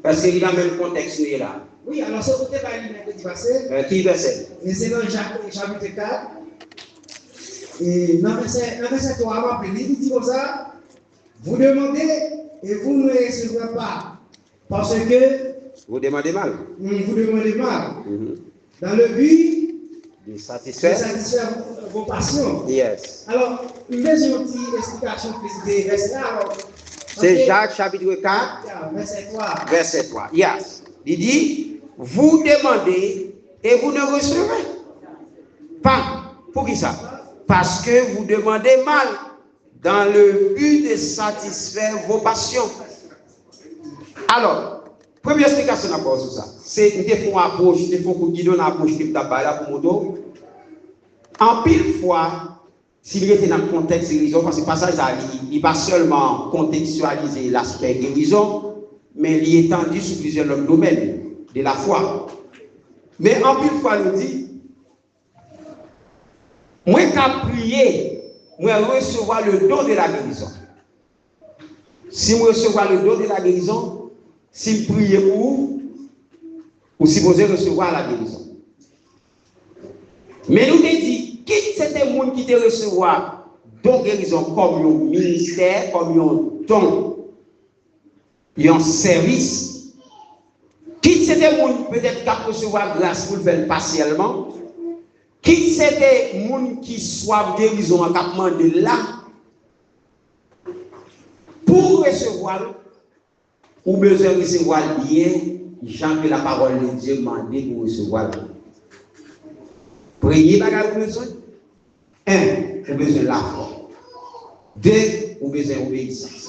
parce qu'il y a même contexte là. Oui, alors ce côté va être verset. Qui verset? Et c'est dans chapitre 4. Et dans verset 3, il dit comme ça, vous demandez et vous ne recevrez pas. Parce que vous demandez mal. Vous demandez mal. Dans le but de satisfaire vos passions. Yes. Alors, une deuxième explication des versets. C'est Jacques chapitre 4, verset 3. Verset 3. Yes. Il dit, vous demandez et vous ne recevez pas. Pour qui ça? Parce que vous demandez mal, dans le but de satisfaire vos passions. Alors, première explication d'abord sur ça, c'est qu'il faut une approche, il faut qu'on guide une approche qui est pour moto. En pile fois, s'il était dans le contexte de guérison, parce que le passage il n'est pas seulement contextualiser l'aspect guérison, mais il est étendu sur plusieurs domaines de la foi. Mais en pile fois, nous dit, moi qu'à prier, moi recevoir le don de la guérison. Si je recevoir le don de la guérison, si je prie pour vous, ou si vous recevoir la guérison. Mais nous avons dit, qui c'était le monde qui te recevoir don guérison comme un ministère, comme un don, un service? Qui c'était le monde peut-être qui a recevoir grâce pour le faire partiellement? Qui c'était le monde qui soit guérison en capement de là? Pour recevoir, ou besoin de recevoir bien, Jean que la parole de Dieu m'a dit pour recevoir. Priez par la besoin. 1, vous besoin de la foi. 2, vous besoin d'obéissance.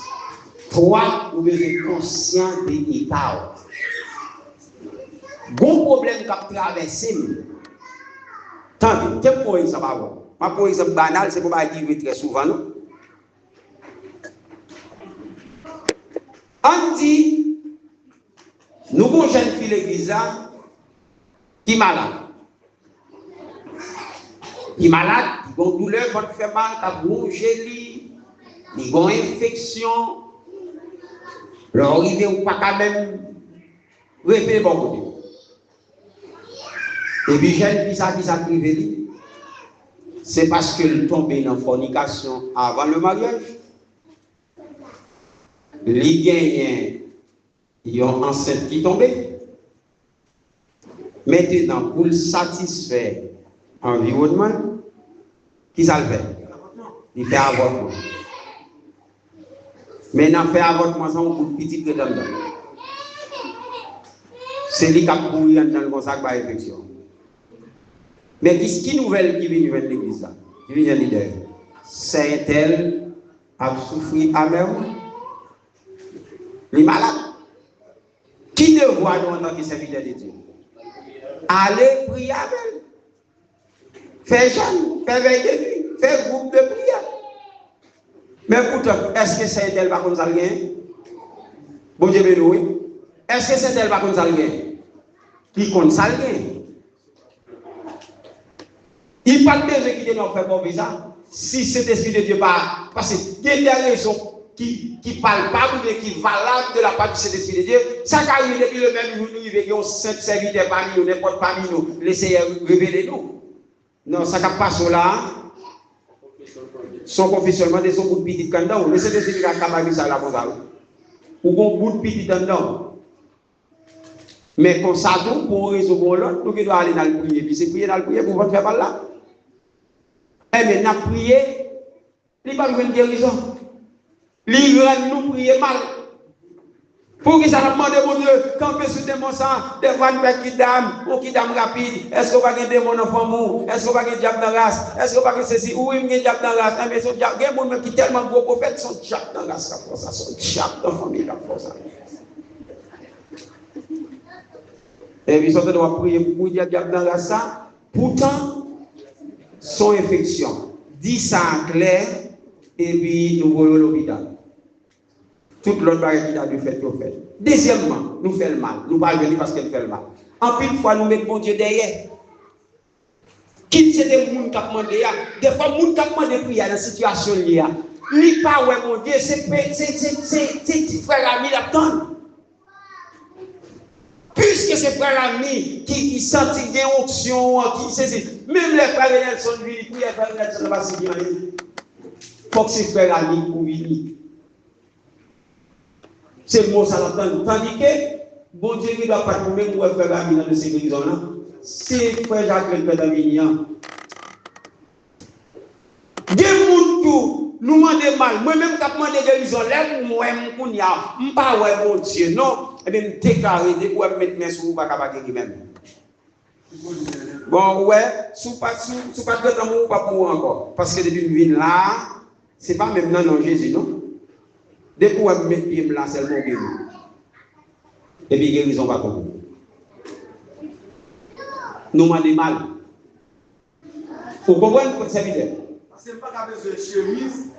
3, vous besoin conscient de l'état. Bon problème qu'a traversé. Attendez, quel point ça va avoir? Pour exemple banal, c'est pour pas dire très souvent, non? On dit, nous avons une jeune fille l'église qui est malade. Il est malade, il a une douleur, il fait mal, il a bronché, il a une infection. Alors, il n'est pas quand même répéter bon côté. Et puis, jeune fille, ça qui s'appelle, c'est parce qu'elle tombait dans la fornication avant le mariage. Les gagnants, ils ont enceinte qui tombait. Maintenant, pour satisfaire l'environnement, qui ça le fait? Il fait avortement. Maintenant, fait avortement, ça, on peut petit peu dedans. C'est lui qui a couru dans le consacre par infection. Mais qui nouvelle qui vient de l'église là? Qui vient de l'idée? Saint-Elle a souffert amèrement. Les malades. Qui devoir nous en tant que serviteur de Dieu? Allez prier avec elle. Faire jeûne, faire veille de nuit, faire groupe de prière. Mais pourtant, est-ce que c'est elle va comme ça rien? Bon Dieu béni, oui. Est-ce que c'est elle va comme ça rien? Qui compte ça rien? Il n'y a pas de besoin qui nous fait comme ça. Si cet esprit de Dieu pas, parce qu'il y a des raisons qui palpable mais qui valable de la part de cet esprit de Dieu, ça arrive depuis le même jour, nous vivons 5 serviteurs parmi nous, n'importe parmi nous, laissez révéler nous. Non, ça ne passe pas là. Son confessionnement de son bout de petit candidat, laissez le esprit de la ça là, ou bon bout de petit dedans. Mais comme ça, pour résoudre l'autre, nous devons aller dans le prier. Puis c'est prier dans le prier pour votre faire par là. Et maintenant, prier, il n'y a pas de guérison. Il nous prier mal. Pour que ça nous demande, mon Dieu, quand on sur des démons sang, des fois nous qui dame, ou qui dame rapide, est-ce qu'on va avoir un démon en femme, est-ce qu'on va avoir un diable dans la race, est-ce qu'on va avoir ceci, ou il y a un diable dans la race, mais son diable, il y a un monde qui est tellement gros prophète, son diable dans la race, son diable dans la famille, et puis, ça doit prier pour dire diable dans la race, pourtant, son infection, dit ça en clair, et puis nous voyons l'hôpital. Toute l'autre barrière qui a dû faire, tout fait. Deuxièmement, nous faisons le mal. Nous ne parlons pas parce qu'elle fait le mal. En plus, fois, nous mettons bon Dieu derrière. Qui c'est des gens qui ont demandé? Des fois, les gens qui ont demandé prier dans la situation liée. Lui, pas, ouais, mon Dieu, c'est petit frère ami l'attend. Puisque c'est frère ami qui sentit des options, qui saisit. Même les frères Nelson, lui, les frères Nelson, va se dire. Il faut que c'est frère ami pour venir. C'est le mot ça l'entend. Tandis que, bon Dieu, il ne doit pas trouver pour faire ami dans ces guérisons-là. C'est frère Jacques le Père d'Avignon. Des gens tout nous demandent mal. Moi-même, quand je demande guérison, là, moi, je ne sais pas, bon Dieu, non. et bien déclarer des pour mettre main sur pas capable même. Bon ouais, sous pas de l'amour pas pour encore parce que depuis une vie là, c'est pas même non Jésus non. Depuis pour mettre pied là seulement guéri. Et puis guérison pas pour vous. Nous demandons mal. Vous comprenez votre serviteur? Parce que pas qu'à besoin de chemise.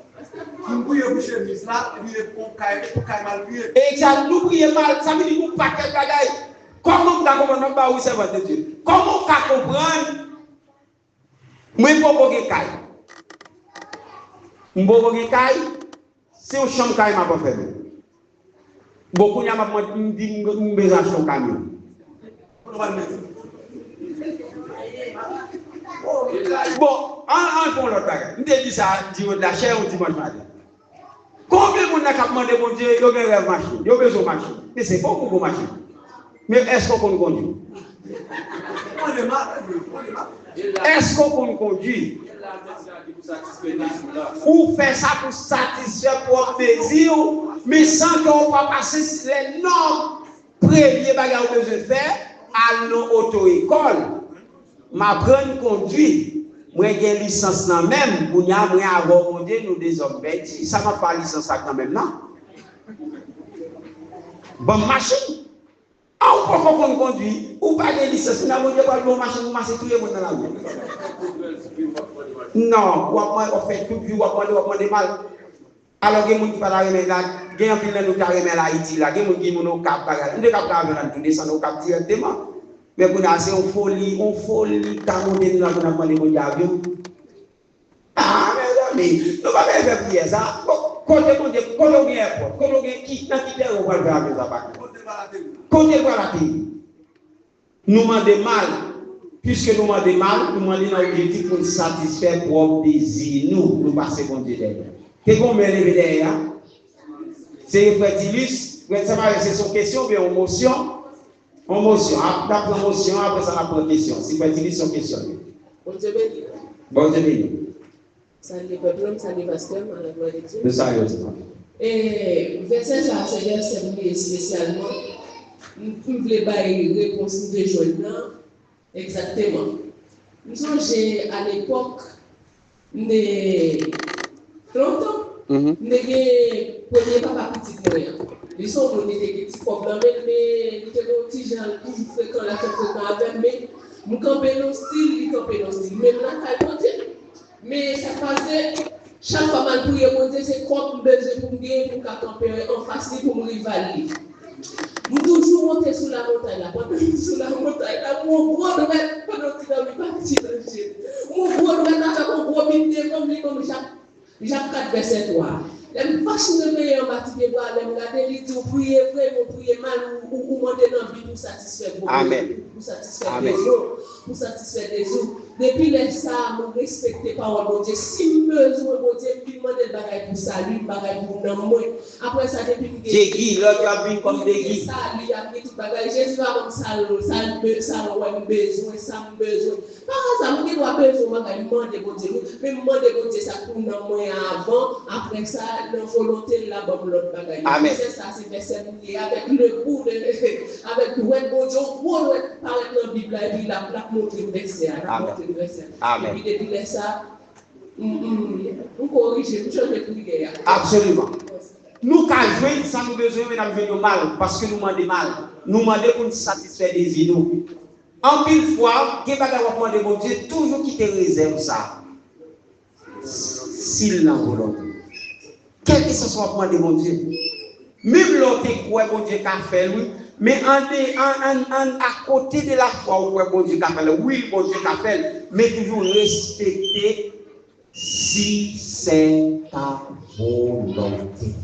Nous prions pour chemise là, et puis pour caille mal prier. Exact, nous prions mal, ça veut dire nous pas quel bagaille. Comment vous comprenez pas où c'est votre Dieu? Comment vous comprendre? Moi, je ne peux pas caille. Je ne peux pas caille. C'est au champ caille m'a pas fait. Beaucoup de gens m'ont dit que nous besoin de camion. Bon, en l'autre bagage. Je te dis ça, dis de la chair ou dimanche matin. Combien de gens ont demandé mon Dieu, ils ont besoin de machine, ils ont besoin de machine. Mais c'est pas beaucoup de machine. Mais est-ce qu'on conduit? Est-ce qu'on conduit? Ou fait ça pour satisfaire pour plaisir, mais sans qu'on va passer les normes premiers bagages que je fais à nos auto-écoles. M'apprendre conduire. Moi, j'ai une licence là même, pour y avoir monté nous des hommes bêtis. Ça m'a pas licence quand même, non? Bonne machine. On peut conduire, ou pas de licence, nous avons pas de bonne machine, nous marchons tout le monde dans la rue. Non, on fait tout, on va de mal. Alors, il y a des gens qui parlent de là, il y a des gens qui parlent de Haïti, il y a des gens qui parlent de Cap, il y a des gens qui parlent de descendre au Cap directement. Mais pour nous, c'est une folie, quand on est dans le avion. Ah, mais nous ne pouvons pas faire ça. Quand on est airport, quand on est qui, on va faire ça. Quand on est la télé, nous demandons mal, puisque nous demandons mal, nous demandons un objectif pour satisfaire propre désir. Nous passons pour Dieu derrière. Qu'est-ce qu'on met derrière? C'est fertilise, c'est son question, mais émotion. Émotion, après émotion, après ça, la question. C'est fertilise son question. Bon Dieu béni. Bon Dieu béni. Salut peuple, salut pasteur, à la gloire de Dieu. Le salut. Et verset ça, c'est verset spécialement. Nous voulons pas réponse de jeunes exactement. Nous sommes à l'époque de 30 ans. Nous avons premier papa petit moyen. Ils sont venus des petits problèmes, mais nous avons des petits gens toujours fréquents là, fréquents avec, mais nous campons nos styles, nous campons nos styles. Même là, mais ça passait, chaque fois que nous prions, c'est comme besoin pour nous pour camper en face pour nous rivaliser. Nous toujours monter sur la montagne là, pendant sur la montagne là, mon gros domaine, pendant que nous sommes partis dans le ciel. Mon gros domaine avec un gros bébé comme Jacques 4, verset 3. Les vaches ne meillent en bâtiment, les regarder, les dire, prier vrai, prier mal, ou demander dans la vie pour satisfaire vos pour satisfaire les autres, pour satisfaire les autres. Depuis les ça, nous respectons pas mon Dieu. Si besoin, mon Dieu, puis demander le bagage pour salut, le bagage pour nous. Après ça, depuis que Jésus, l'autre a vu comme Jésus. Ça, il a mis tout le bagage. Jésus a comme ça, besoin. Par exemple, nous avons besoin de demander mon Dieu. Mais demander mon Dieu, ça pour nous avant, après ça, la volonté là bas l'autre bagage. Amen. C'est ça, c'est verset avec le goût avec le bon Dieu, pour paraître dans la Bible et puis la montrer le verset. Amen. Et puis depuis ça, nous corriger, nous changer de prière. Absolument. Nous calvons, ça nous besoin, mais nous mal, parce que nous demandons mal. Nous demandons pour nous satisfaire des vies. En pile fois, qui va avoir demandé mon Dieu, toujours qui te réserve ça. S'il n'a volonté. Quel que ce soit pour mon Dieu. Même l'autre quoi bon Dieu qu'a fait lui, mais à côté de la foi où bon Dieu qu'a fait, oui bon Dieu qu'a fait, mais toujours respecter si c'est ta volonté.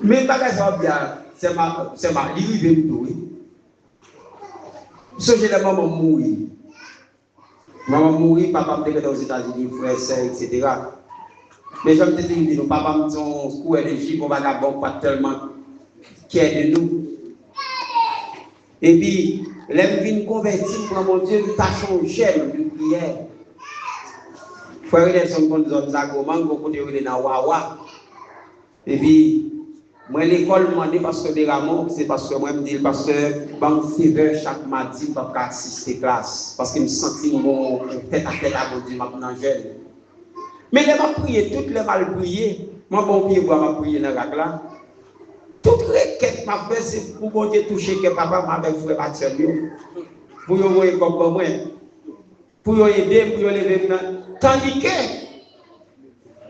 Mais bagage ça bien, c'est ma livre de oui. Ce que la maman mourir. Maman mourir, papa me déclaré aux États-Unis, frère, sœur, etc. Mais je me dis, nos papas me sont coup énergie, on va d'abord pas tellement fiers de nous. Et puis, les vignes converties pour mon Dieu, nous tâchons gel de prière. Frère, ils sont comme des hommes zagoman, beaucoup de gens dans Wawa. Et puis, Moi, l'école m'a demandé pasteur de Ramon, c'est parce que moi, me dit le pasteur, banque fever chaque mardi pour assister classe. Parce que je me sentis mon tête à tête à Dieu, maintenant jeune. Mais les m'a prié, toutes les mal priées, moi, bon pied, m'a prié dans la classe. Toutes les quêtes m'a fait, c'est pour bon Dieu toucher que papa m'a fait frère Mathieu. Pour y voir comme moi. Pour y aider, pour y lever. Tandis que,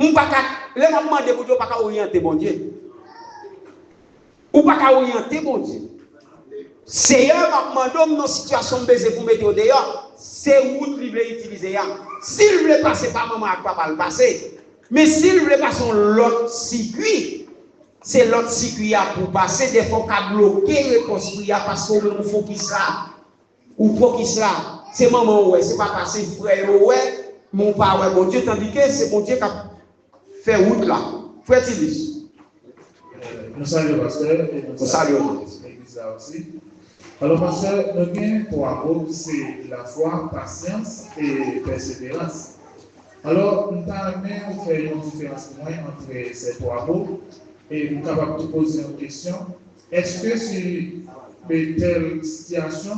on pas les m'a demandé pour pas orienter bon Dieu. Ou pas orienter bon Dieu. C'est eux m'a demandé dans situation baisée pour mettre au dehors. C'est où il veut utiliser. S'il veut passer par maman, à pas le passer. Mais s'il veut passer l'autre circuit, c'est l'autre circuit pour passer. Des fois qu'à bloquer le construit parce qu'on faut qu'il sera. Ou pour qu'il sera. C'est maman ouais, c'est pas passer frère ouais, mon père ouais, bon Dieu, tandis que c'est bon Dieu qui a fait route là. Frère Tilis. Nous saluons le pasteur et nous saluons l'église là aussi. Alors, pasteur, le gain pour avoir, c'est la foi, patience et persévérance. Alors, nous avons fait une différence entre ces trois mots et nous sommes capables de poser une question. Est-ce que c'est une telle situation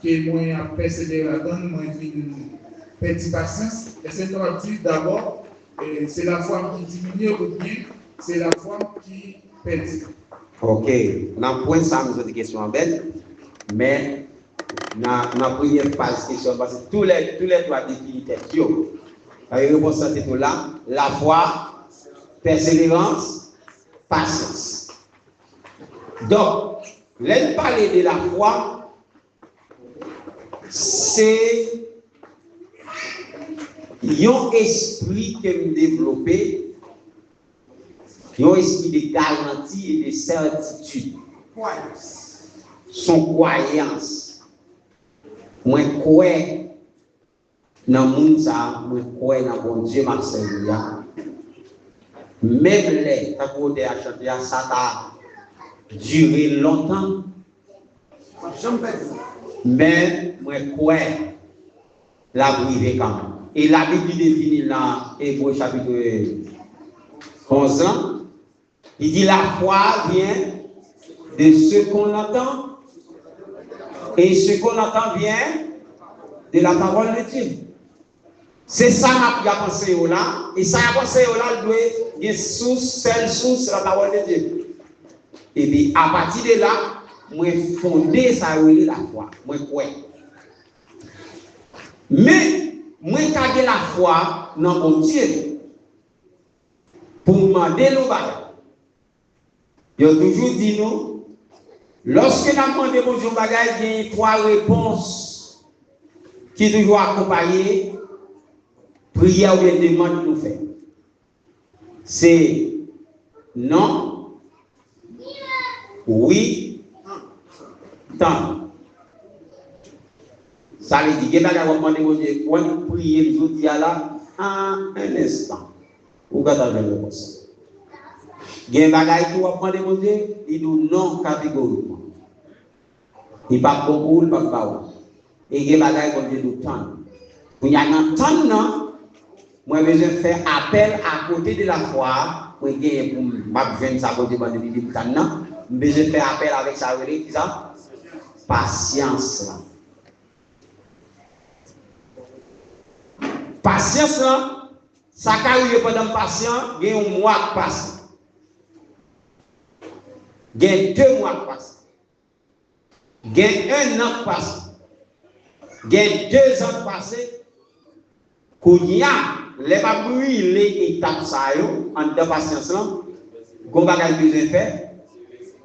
que moi, à persévérer là-dedans, moi, j'ai une petite patience? Est-ce que nous avons dit d'abord, c'est la foi qui diminue ou bien c'est la foi qui perdit? Ok, dans le point ça, nous avons des questions belles, mais dans la première phase question, parce que tous les trois définitifs, la réponse c'est tout là, la foi, persévérance, patience. Donc, là, parler de la foi, c'est un esprit que nous développons. Ils ont esprit de garantie et de certitude. Son croyance. Moi, crois dans le monde, moi, crois dans bon Dieu, ma Seigneur. Même les, quand vous avez chanté, ça a duré longtemps. Mais moi, crois la brûler quand même. Et la Bible définit dans Hébreux chapitre 11 ans. Il dit la foi vient de ce qu'on entend et ce qu'on entend vient de la parole de Dieu. C'est ça qu'on a pensé là et ça a pensé là doit une source, seule source la parole de Dieu. Et puis à partir de là, moi fonder ça la foi, moi crois. Mais moi garder la foi dans mon Dieu pour demander le bagage. Il a toujours dit nous, lorsque nous demandons pour Dieu bagage, il y a trois réponses qui sont toujours accompagnées, prière ou bien demande que nous faisons. C'est non, oui, tant. Ça veut dire que nous avons demandé pour Dieu, quand nous prions, nous disons là, un instant. Vous regardez la réponse. Il y a des bagages qui vont prendre mon Dieu, il dit non catégoriquement. Il n'y a pas beaucoup, il n'y a pas beaucoup. Et il y a des bagages qui vont dire nous tendre. Pour y avoir un temps, non, moi, je vais faire appel à côté de la foi. Moi, je vais faire ça côté de la foi. Je vais faire appel avec ça, ça? Patience. Patience, ça carrière pendant patient, il y a un mois qui passe. Il y a 2 mois qui passent. Il y a 1 an qui passe. Il y a 2 ans qui passent. Qu'il y a les babouilles, les étapes, en deux patience, qu'on va besoin de faire,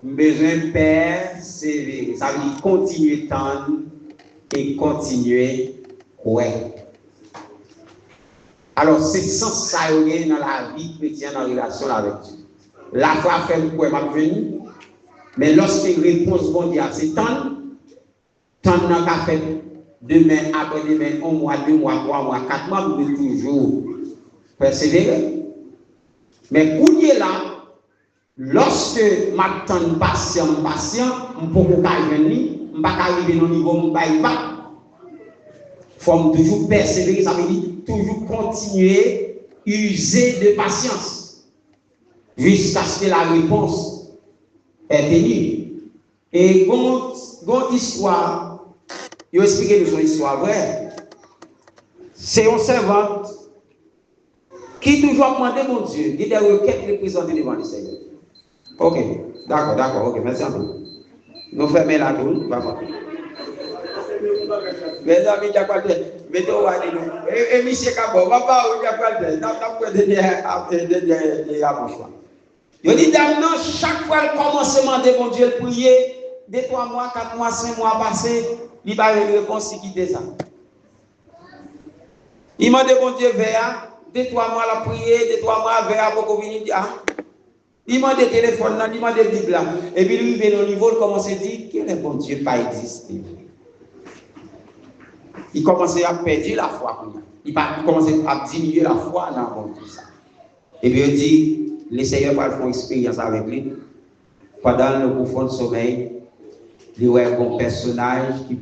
besoin de persévérer. Ça veut dire continuer tendre et continuer croire. Alors, c'est sans ça dans la vie chrétienne en relation avec Dieu. La foi fait le quoi m'a venu. Mais lorsque réponse bon Dieu, c'est tant n'a qu'à faire demain, après demain, 1 mois, 2 mois, 3 mois, 4 mois, vous devez toujours persévérer. Mais pour y là, lorsque m'attend patient, je ne peux pas venir, je ne peux pas arriver au niveau où je ne pas. Il faut toujours persévérer, ça veut dire toujours continuer, user de patience, jusqu'à ce que la réponse est tenu. Et bon histoire, il explique nous une histoire vraie. C'est une servante qui toujours demande mon Dieu, qui des requêtes les présenter devant le Seigneur. Ok, d'accord, ok, merci à vous. Nous fermons la tour, mes amis, il y a quoi de mettons et monsieur Cabo, papa, il y a quoi de je dis, dame, non, chaque fois le commencement de mon Dieu, prier, 2, 3 mois, 4 mois, 5 mois passés, il va avoir une réponse qui quitte ça. Il m'a dit, mon Dieu, vers 2, 3 mois, la prier, 2, 3 mois, vers beaucoup venir. Il m'a dit téléphone, il m'a dit Bible. Et puis lui, il vient au niveau, il commence à dire que le bon Dieu pas existé. Il commençait à perdre la foi. Il commençait à diminuer la foi dans le bon Dieu. Et puis il dit, le Seigneur va faire une expérience avec lui. Pendant le profond sommeil, il y a un personnage qui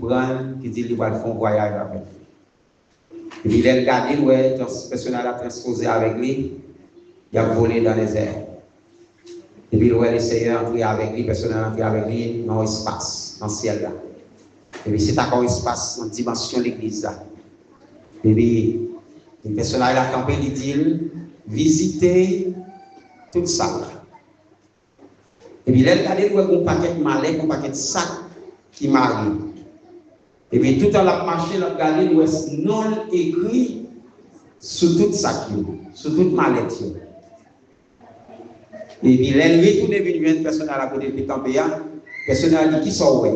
dit qu'il va faire un voyage avec lui. Et puis il a regardé, ce personnage a transposé avec lui, il a volé dans les airs. Et puis le Seigneur entré avec lui, le personnage entré avec lui dans l'espace, dans le ciel là. Et puis c'est encore espace dans la dimension de l'église là. Et puis le personnage a campé, il dit, visitez tout ça. Et puis il a regardé, il y a un paquet de malais, un paquet de sacs qui marient. Et puis tout en la marché, il a regardé, il y a non écrit sur tout sac, sur toute mallette. Et puis, il retourne vers une personne à la côté de Campéa, personne a dit qui sont ouais.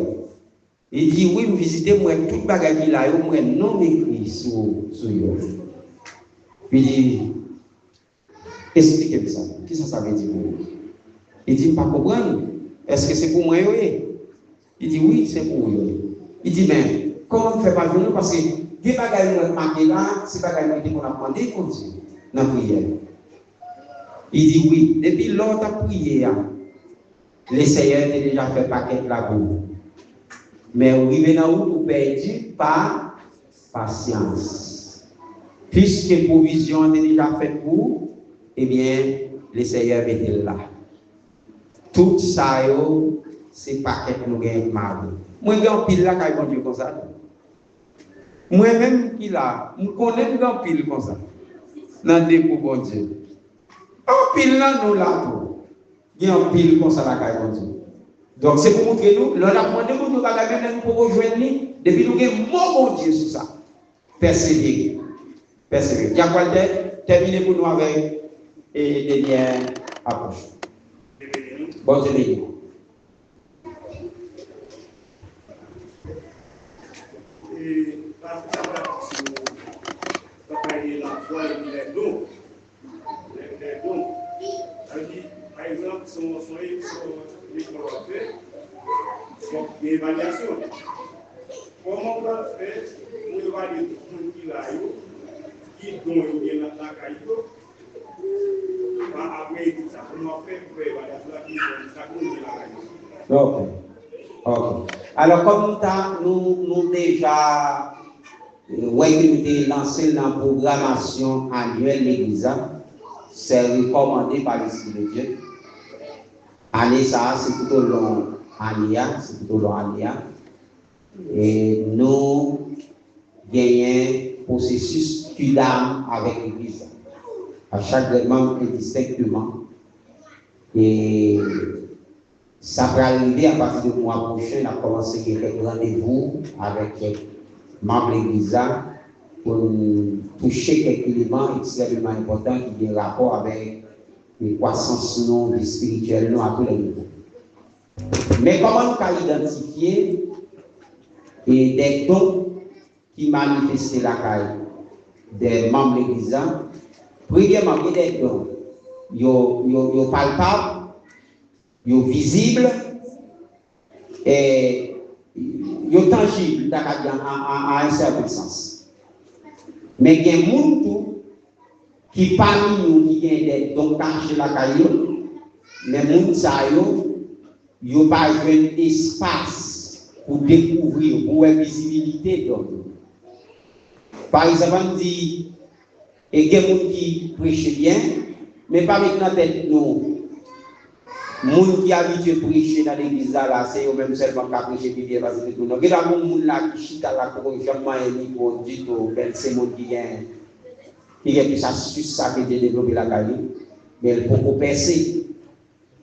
Il dit oui, vous visitez moi toute bagaille là, moi non écrit sur yo. Puis il dit expliquez-moi ça. Qu'est-ce que ça veut dire? Il dit pas comprendre. Est-ce que c'est pour moi oui? Il dit oui, c'est pour moi. Il dit mais comment on fait pas venir parce que des bagailles marquées là, c'est bagailles qu'on a demandé pour Dieu dans la prière. Il dit oui, depuis lors de prière, le Seigneur a déjà fait paquet de la boue. Mais arrivé dans où vous perdu par patience. Puisque provision est déjà faite pour, eh bien, le Seigneur était là. Tout ça, c'est paquet que nous gagnons marre. Moi, je suis pile là quand je dis comme ça. Moi-même qui là, je connais grand pile comme ça. Dans des pour bon Dieu. En pile là, nous là, il y a un pile comme ça là, bon Dieu. Donc c'est pour montrer nous, l'on a demandé pour nous, nous pour rejoindre nous, depuis nous avons mon Dieu sur ça. Persévérer. Persévérer. Il y a quoi de terminer pour nous avec des liens approches. Bon Dieu. Et la foi et les dons. Les dons. Par exemple, son évaluation. Comment on va faire pour évaluer tout le monde qui l'a eu, qui donne la caillou, après tout ça, comment on fait pour évaluer la caillou? Ok. Alors, comme nous déjà lancé dans la programmation annuelle de l'Église, c'est recommandé par l'Esprit de Dieu. Année ça, c'est tout au long année. Et nous gagnons processus d'âme avec l'Église. À chaque membre distinctement. Et ça va arriver à partir du mois prochain. On a commencé quelques rendez-vous avec les membres de l'Église pour toucher quelques éléments extrêmement importants qui ont rapport avec la croissance spirituelle à tous les niveaux. Mais comment nous pouvons identifier des dons qui manifestent la caille des membres de l'Église? Premièrement, il y a des dons. Ils sont palpables, ils sont visibles et ils sont tangibles à un certain sens. Mais il y a des gens qui parmi nous qui ont des dons cachés la caillou, mais les gens qui n'ont pas d'espace pour découvrir, pour avoir visibilité. Par exemple, on dit, il y a des gens qui prêchent bien, mais pas avec la tête, nous. Moun qui habitué prêcher dans l'église là, c'est eux même seulement qui prêcher Bible parce que tout. Donc il y a moun là qui chita là pour jamais pour du tout, c'est moun qui gagne plus astuce ça que de développer la carrière. Mais il faut percer.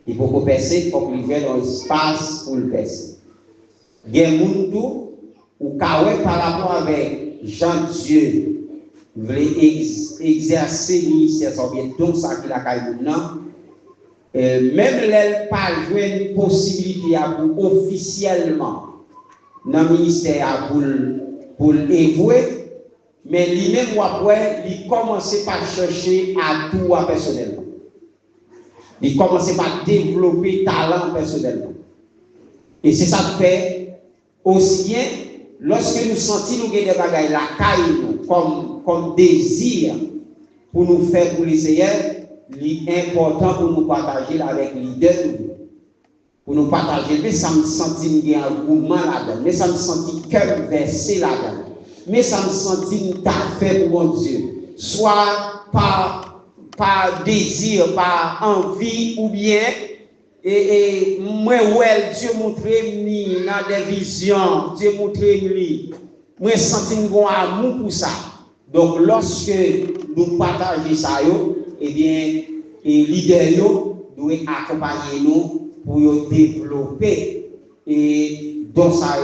Il faut percer pour qu'il y ait un espace pour le percer. Il y a moun tout ou kawé par rapport avec Jean-Dieu voulait exercer le ministère sans bien donc ça qui la carrière non. Même l'elle pas joué une possibilité à vous officiellement dans le ministère pour l'évouer, mais lui-même après, il commençait par chercher à tout personnellement. Il commençait par développer talent personnellement. Et c'est ça que fait aussi bien lorsque nous sentons nous des bagailles la caille comme désir pour nous faire pour les Seigneur. L'important pour nous partager avec les leaders, pour nous partager, mais ça me sentit un engouement là-dedans, mais ça me sentit cœur versé là-dedans, mais ça me sentit une fait pour mon Dieu, soit par désir, par envie, ou bien, et moi, Dieu montrer dans des visions, Dieu montrer moi, senti un bon amour pour ça. Donc, lorsque nous partageons ça, eh bien, les leaders doivent accompagner nous pour développer et dans ça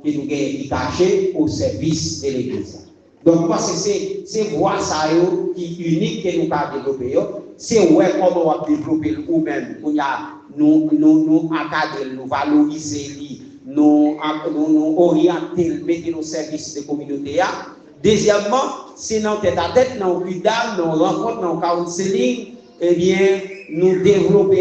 que nous avons caché au service de l'Église. Donc, moi, c'est voir ça qui est unique que nous avons développé. C'est comment on va développer nous-mêmes. Nous encadrer, nous valoriser, nous orienter, mettre nos services de communauté. Deuxièmement, c'est dans tête à tête, dans le dans rencontre, dans le counseling, eh bien, nous développer